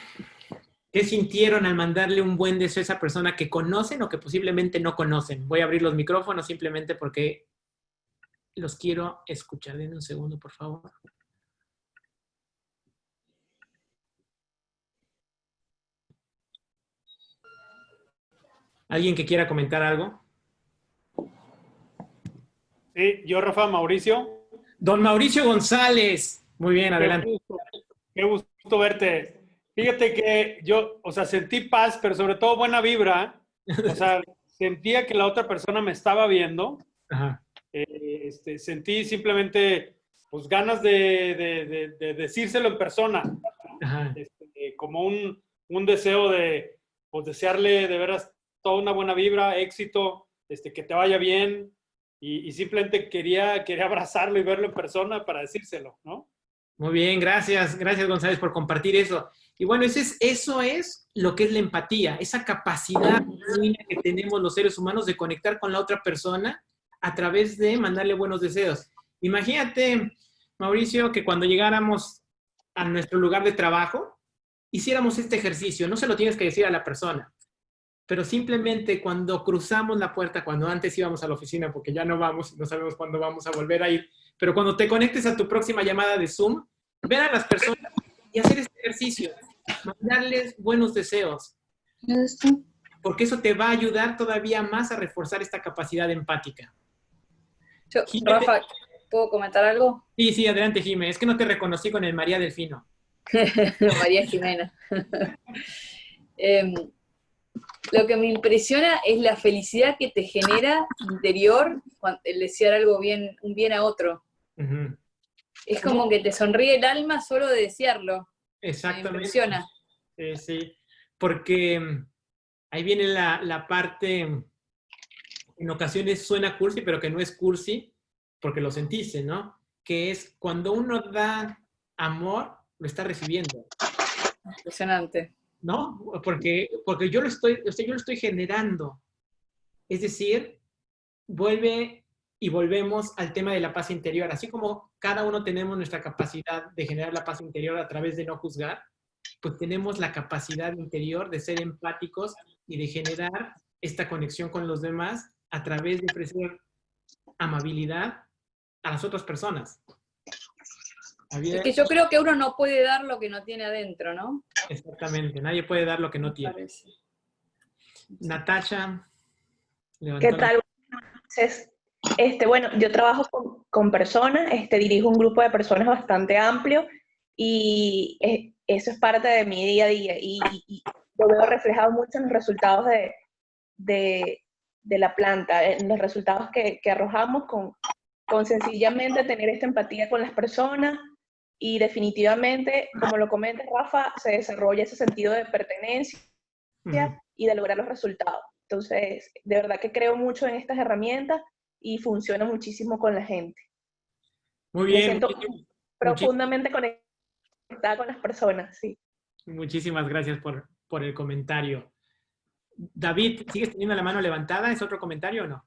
¿Qué sintieron al mandarle un buen deseo a esa persona que conocen o que posiblemente no conocen? Voy a abrir los micrófonos simplemente porque los quiero escuchar. Denme un segundo, por favor. ¿Alguien que quiera comentar algo? Sí, yo, Rafa, Mauricio. Don Mauricio González. Muy bien, adelante. Qué gusto verte. Fíjate que yo, o sea, sentí paz, pero sobre todo buena vibra. O sea, sentía que la otra persona me estaba viendo. Ajá. Sentí simplemente, pues, ganas de decírselo en persona. Ajá. Como un deseo de, pues, desearle de veras toda una buena vibra, éxito, que te vaya bien. Y simplemente quería abrazarlo y verlo en persona para decírselo, ¿no? Muy bien, gracias. Gracias, González, por compartir eso. Y bueno, eso es lo que es la empatía, esa capacidad que tenemos los seres humanos de conectar con la otra persona a través de mandarle buenos deseos. Imagínate, Mauricio, que cuando llegáramos a nuestro lugar de trabajo, hiciéramos este ejercicio. No se lo tienes que decir a la persona, pero simplemente cuando cruzamos la puerta, cuando antes íbamos a la oficina, porque ya no vamos, no sabemos cuándo vamos a volver a ir, pero cuando te conectes a tu próxima llamada de Zoom, ver a las personas y hacer este ejercicio, mandarles buenos deseos, porque eso te va a ayudar todavía más a reforzar esta capacidad empática. Rafa, ¿puedo comentar algo? Sí, adelante, Jimé. Es que no te reconocí con el María Delfino. María Jimena. Lo que me impresiona es la felicidad que te genera interior el desear algo bien, un bien a otro. Uh-huh. Es como que te sonríe el alma solo de desearlo. Exactamente. Me impresiona. Sí, porque ahí viene la parte, en ocasiones suena cursi, pero que no es cursi, porque lo sentiste, ¿no? Que es cuando uno da amor, lo está recibiendo. Impresionante. ¿No? Porque yo lo estoy generando. Es decir, volvemos al tema de la paz interior. Así como cada uno tenemos nuestra capacidad de generar la paz interior a través de no juzgar, pues tenemos la capacidad interior de ser empáticos y de generar esta conexión con los demás a través de ofrecer amabilidad a las otras personas. Es que yo creo que uno no puede dar lo que no tiene adentro, ¿no? Exactamente, nadie puede dar lo que no tiene. Natasha. ¿Qué tal? Entonces, bueno, yo trabajo con personas, dirijo un grupo de personas bastante amplio y eso es parte de mi día a día y lo veo reflejado mucho en los resultados de la planta, en los resultados que arrojamos con sencillamente tener esta empatía con las personas y definitivamente, como lo comenta Rafa, se desarrolla ese sentido de pertenencia y de lograr los resultados. Entonces, de verdad que creo mucho en estas herramientas y funciona muchísimo con la gente. Muy bien. Me siento profundamente conectada con las personas, sí. Muchísimas gracias por el comentario. David, ¿sigues teniendo la mano levantada? ¿Es otro comentario o no?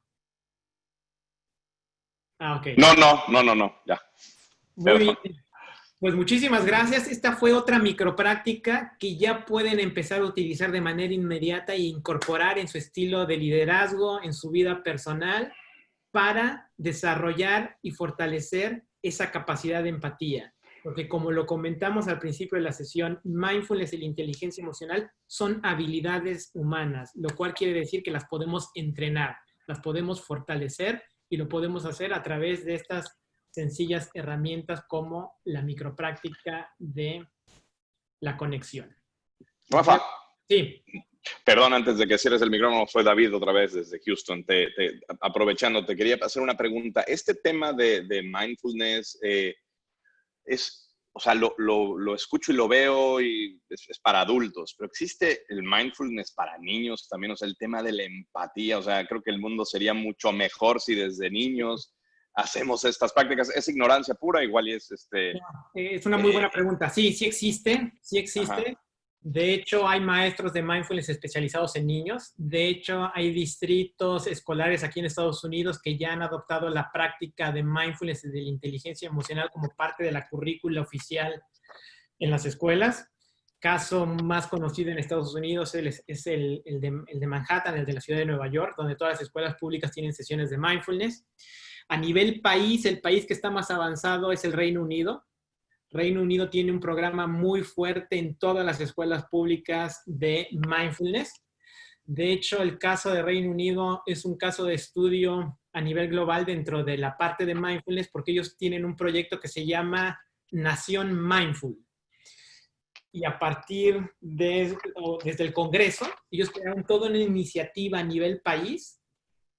Ah, ok. No, ya. Muy bien. Pues muchísimas gracias. Esta fue otra micropráctica que ya pueden empezar a utilizar de manera inmediata e incorporar en su estilo de liderazgo, en su vida personal, para desarrollar y fortalecer esa capacidad de empatía. Porque como lo comentamos al principio de la sesión, mindfulness y la inteligencia emocional son habilidades humanas, lo cual quiere decir que las podemos entrenar, las podemos fortalecer y lo podemos hacer a través de estas sencillas herramientas como la micropráctica de la conexión. Rafa. Sí. Perdón, antes de que cierres el micrófono, fue David otra vez desde Houston. Aprovechando, te quería hacer una pregunta. Este tema de mindfulness o sea, lo escucho y lo veo y es para adultos, pero existe el mindfulness para niños también, o sea, el tema de la empatía, o sea, creo que el mundo sería mucho mejor si desde niños hacemos estas prácticas. ¿Es ignorancia pura? Igual y es Es una muy buena pregunta. Sí, sí existe. Ajá. De hecho, hay maestros de mindfulness especializados en niños. De hecho, hay distritos escolares aquí en Estados Unidos que ya han adoptado la práctica de mindfulness y de la inteligencia emocional como parte de la currícula oficial en las escuelas. Caso más conocido en Estados Unidos es el de Manhattan, el de la ciudad de Nueva York, donde todas las escuelas públicas tienen sesiones de mindfulness. A nivel país, el país que está más avanzado es el Reino Unido. Reino Unido tiene un programa muy fuerte en todas las escuelas públicas de mindfulness. De hecho, el caso de Reino Unido es un caso de estudio a nivel global dentro de la parte de mindfulness porque ellos tienen un proyecto que se llama Nación Mindful. Y a partir desde el Congreso, ellos crearon toda una iniciativa a nivel país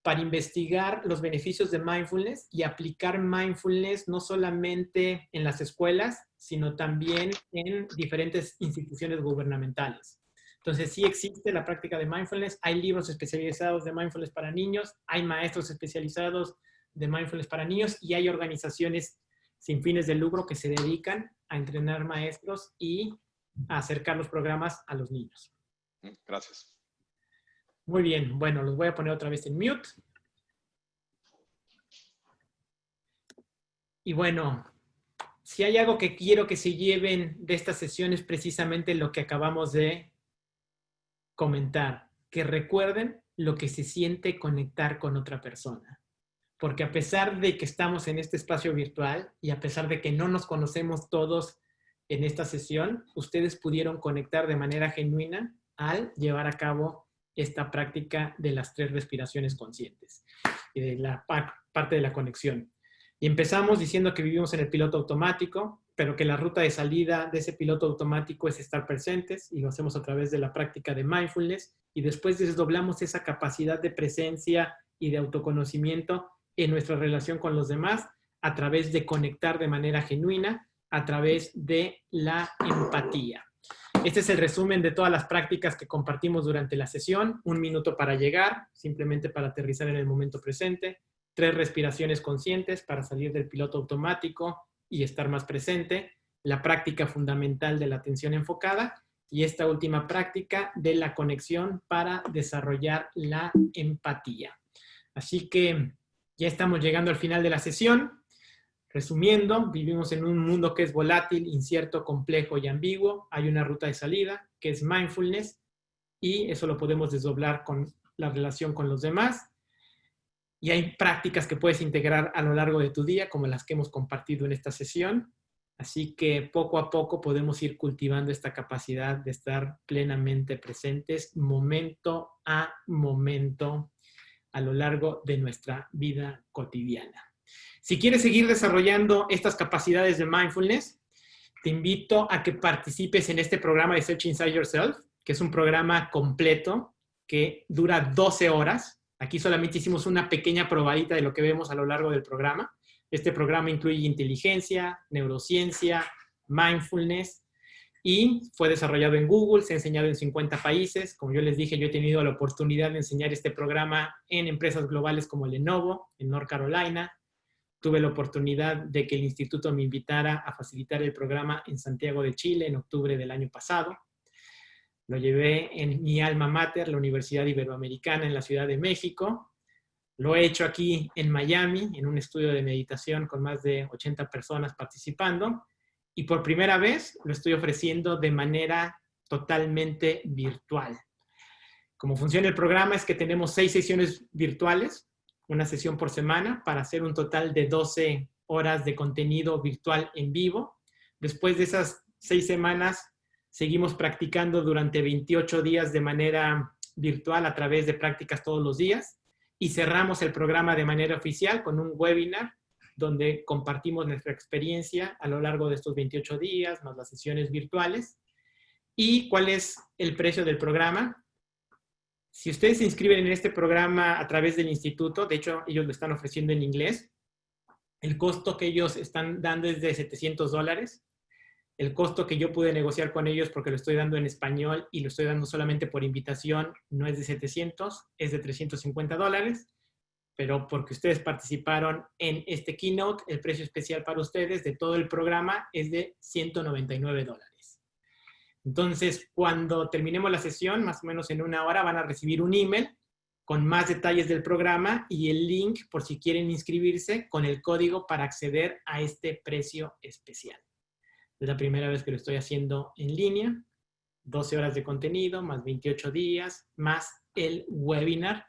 para investigar los beneficios de mindfulness y aplicar mindfulness no solamente en las escuelas, sino también en diferentes instituciones gubernamentales. Entonces, sí existe la práctica de mindfulness. Hay libros especializados de mindfulness para niños, hay maestros especializados de mindfulness para niños y hay organizaciones sin fines de lucro que se dedican a entrenar maestros y a acercar los programas a los niños. Gracias. Muy bien, bueno, los voy a poner otra vez en mute. Y bueno, si hay algo que quiero que se lleven de esta sesión es precisamente lo que acabamos de comentar. Que recuerden lo que se siente conectar con otra persona. Porque a pesar de que estamos en este espacio virtual y a pesar de que no nos conocemos todos en esta sesión, ustedes pudieron conectar de manera genuina al llevar a cabo esta práctica de las 3 respiraciones conscientes y de la parte de la conexión. Y empezamos diciendo que vivimos en el piloto automático, pero que la ruta de salida de ese piloto automático es estar presentes y lo hacemos a través de la práctica de mindfulness y después desdoblamos esa capacidad de presencia y de autoconocimiento en nuestra relación con los demás a través de conectar de manera genuina, a través de la empatía. Este es el resumen de todas las prácticas que compartimos durante la sesión. 1 minuto para llegar, simplemente para aterrizar en el momento presente. 3 respiraciones conscientes para salir del piloto automático y estar más presente. La práctica fundamental de la atención enfocada. Y esta última práctica de la conexión para desarrollar la empatía. Así que ya estamos llegando al final de la sesión. Resumiendo, vivimos en un mundo que es volátil, incierto, complejo y ambiguo. Hay una ruta de salida, que es mindfulness, y eso lo podemos desdoblar con la relación con los demás. Y hay prácticas que puedes integrar a lo largo de tu día, como las que hemos compartido en esta sesión, Así que poco a poco podemos ir cultivando esta capacidad de estar plenamente presentes momento a momento a lo largo de nuestra vida cotidiana. Si quieres seguir desarrollando estas capacidades de mindfulness, te invito a que participes en este programa de Search Inside Yourself, que es un programa completo que dura 12 horas. Aquí solamente hicimos una pequeña probadita de lo que vemos a lo largo del programa. Este programa incluye inteligencia, neurociencia, mindfulness y fue desarrollado en Google, se ha enseñado en 50 países. Como yo les dije, yo he tenido la oportunidad de enseñar este programa en empresas globales como Lenovo, en North Carolina. Tuve la oportunidad de que el instituto me invitara a facilitar el programa en Santiago de Chile en octubre del año pasado. Lo llevé en mi alma mater, la Universidad Iberoamericana en la Ciudad de México. Lo he hecho aquí en Miami, en un estudio de meditación con más de 80 personas participando. Y por primera vez lo estoy ofreciendo de manera totalmente virtual. Como funciona el programa es que tenemos 6 sesiones virtuales, una sesión por semana, para hacer un total de 12 horas de contenido virtual en vivo. Después de esas 6 semanas, seguimos practicando durante 28 días de manera virtual a través de prácticas todos los días. Y cerramos el programa de manera oficial con un webinar donde compartimos nuestra experiencia a lo largo de estos 28 días, más las sesiones virtuales. ¿Y cuál es el precio del programa? Si ustedes se inscriben en este programa a través del instituto, de hecho ellos lo están ofreciendo en inglés, el costo que ellos están dando es de $700. El costo que yo pude negociar con ellos porque lo estoy dando en español y lo estoy dando solamente por invitación no es de 700, es de $350. Pero porque ustedes participaron en este keynote, el precio especial para ustedes de todo el programa es de $199. Entonces, cuando terminemos la sesión, más o menos en 1 hora, van a recibir un email con más detalles del programa y el link por si quieren inscribirse con el código para acceder a este precio especial. Es la primera vez que lo estoy haciendo en línea. 12 horas de contenido, más 28 días, más el webinar.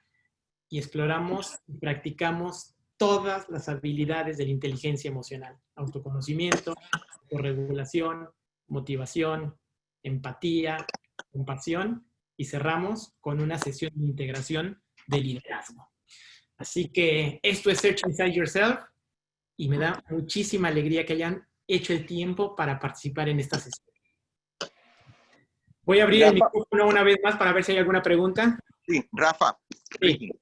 Y exploramos y practicamos todas las habilidades de la inteligencia emocional. Autoconocimiento, autorregulación, motivación, empatía, compasión. Y cerramos con una sesión de integración de liderazgo. Así que esto es Search Inside Yourself. Y me da muchísima alegría que hayan hecho el tiempo para participar en esta sesión. Voy a abrir el micrófono una vez más para ver si hay alguna pregunta. Sí, Rafa. Sí.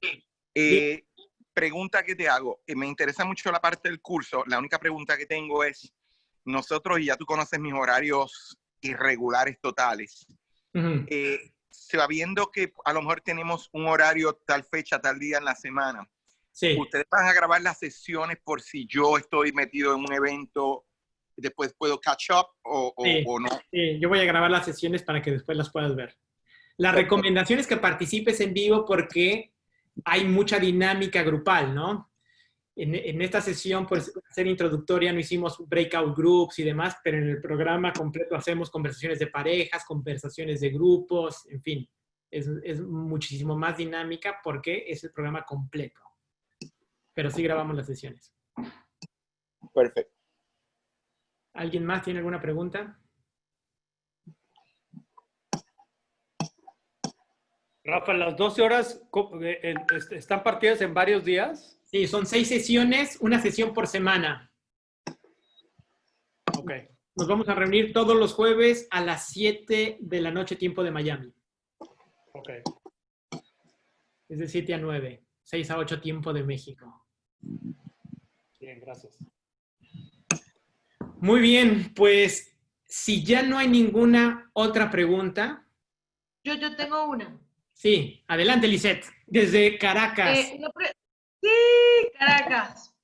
Pregunta que te hago. Me interesa mucho la parte del curso. La única pregunta que tengo es, nosotros, y ya tú conoces mis horarios irregulares totales, sabiendo que a lo mejor tenemos un horario tal fecha, tal día en la semana, sí. ¿Ustedes van a grabar las sesiones por si yo estoy metido en un evento? ¿Después puedo catch up o no? Sí, yo voy a grabar las sesiones para que después las puedas ver. La recomendación es que participes en vivo porque hay mucha dinámica grupal, ¿no? En esta sesión, pues, ser introductoria, no hicimos breakout groups y demás, pero en el programa completo hacemos conversaciones de parejas, conversaciones de grupos, en fin. Es muchísimo más dinámica porque es el programa completo. Pero sí grabamos las sesiones. Perfecto. ¿Alguien más tiene alguna pregunta? Rafa, las 12 horas están partidas en varios días. Sí, son 6 sesiones, una sesión por semana. Ok. Nos vamos a reunir todos los jueves a las 7 de la noche, tiempo de Miami. Ok. Es de 7 a 9, 6 a 8 tiempo de México. Bien, gracias. Muy bien, pues si ya no hay ninguna otra pregunta. Yo tengo una. Sí, adelante, Lisette, desde Caracas. Sí, Caracas.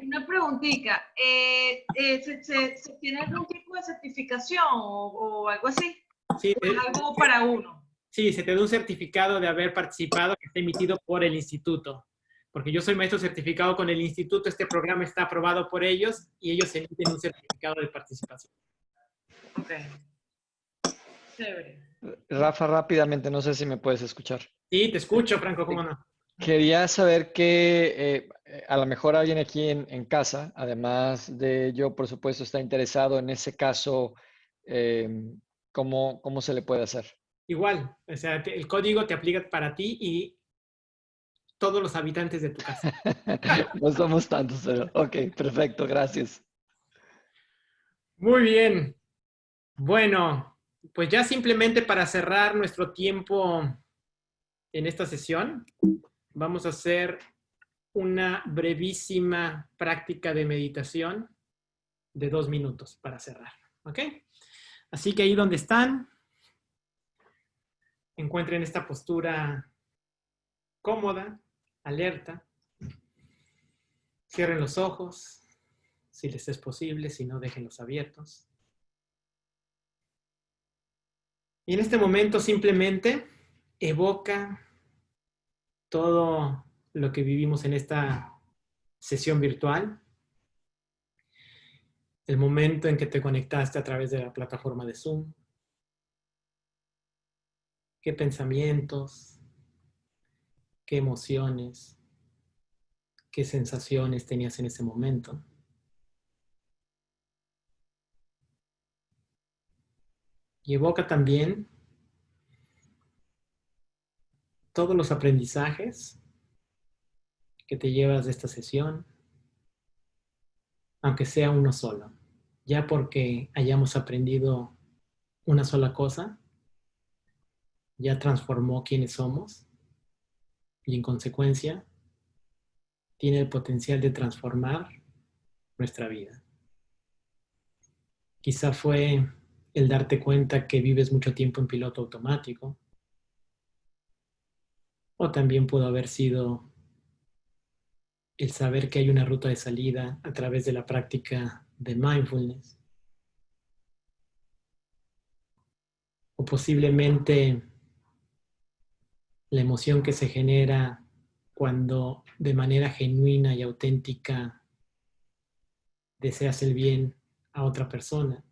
Una preguntita. ¿Se tiene algún tipo de certificación o algo así? Sí, ¿O es algo para uno? Sí, se te da un certificado de haber participado que está emitido por el instituto. Porque yo soy maestro certificado con el instituto, este programa está aprobado por ellos y ellos emiten un certificado de participación. Ok. Chévere. Rafa, rápidamente, no sé si me puedes escuchar. Sí, te escucho, Franco, ¿cómo no? Quería saber que a lo mejor alguien aquí en casa, además de yo, por supuesto, está interesado en ese caso, ¿cómo se le puede hacer? Igual, o sea, el código te aplica para ti y todos los habitantes de tu casa. No somos tantos, pero ok, perfecto, gracias. Muy bien. Bueno, pues ya simplemente para cerrar nuestro tiempo en esta sesión, vamos a hacer una brevísima práctica de meditación de 2 minutos para cerrar. ¿Ok? Así que ahí donde están, encuentren esta postura cómoda, alerta. Cierren los ojos, si les es posible, si no, déjenlos abiertos. Y en este momento simplemente evoca todo lo que vivimos en esta sesión virtual. El momento en que te conectaste a través de la plataforma de Zoom. ¿Qué pensamientos? ¿Qué emociones? ¿Qué sensaciones tenías en ese momento? Y evoca también todos los aprendizajes que te llevas de esta sesión, aunque sea uno solo. Ya porque hayamos aprendido una sola cosa, ya transformó quiénes somos y en consecuencia tiene el potencial de transformar nuestra vida. Quizá fue el darte cuenta que vives mucho tiempo en piloto automático, o también pudo haber sido el saber que hay una ruta de salida a través de la práctica de mindfulness. O posiblemente la emoción que se genera cuando de manera genuina y auténtica deseas el bien a otra persona.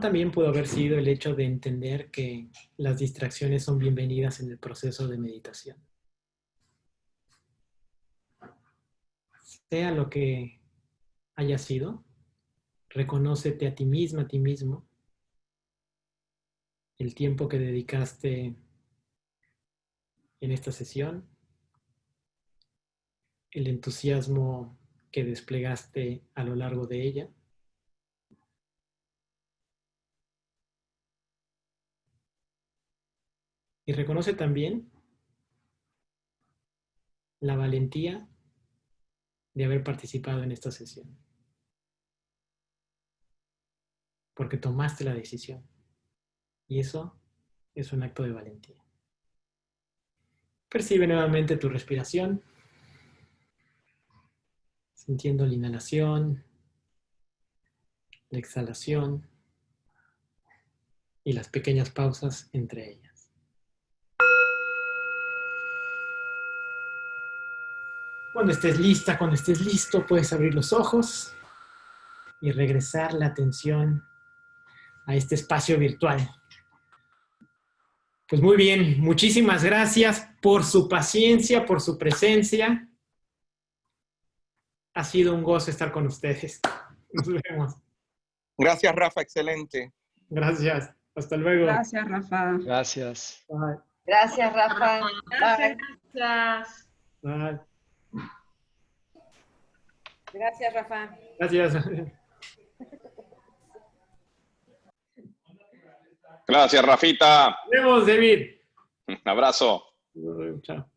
También pudo haber sido el hecho de entender que las distracciones son bienvenidas en el proceso de meditación. Sea lo que haya sido, reconócete a ti misma, a ti mismo, el tiempo que dedicaste en esta sesión, el entusiasmo que desplegaste a lo largo de ella. Y reconoce también la valentía de haber participado en esta sesión. Porque tomaste la decisión. Y eso es un acto de valentía. Percibe nuevamente tu respiración, sintiendo la inhalación, la exhalación y las pequeñas pausas entre ellas. Cuando estés lista, cuando estés listo, puedes abrir los ojos y regresar la atención a este espacio virtual. Pues muy bien, muchísimas gracias por su paciencia, por su presencia. Ha sido un gozo estar con ustedes. Nos vemos. Gracias, Rafa, excelente. Gracias. Hasta luego. Gracias, Rafa. Gracias. Bye. Gracias, Rafa. Bye. Gracias. Bye. Gracias, Rafa. Gracias. Gracias, Rafita. Nos vemos, David. Un abrazo. Chao.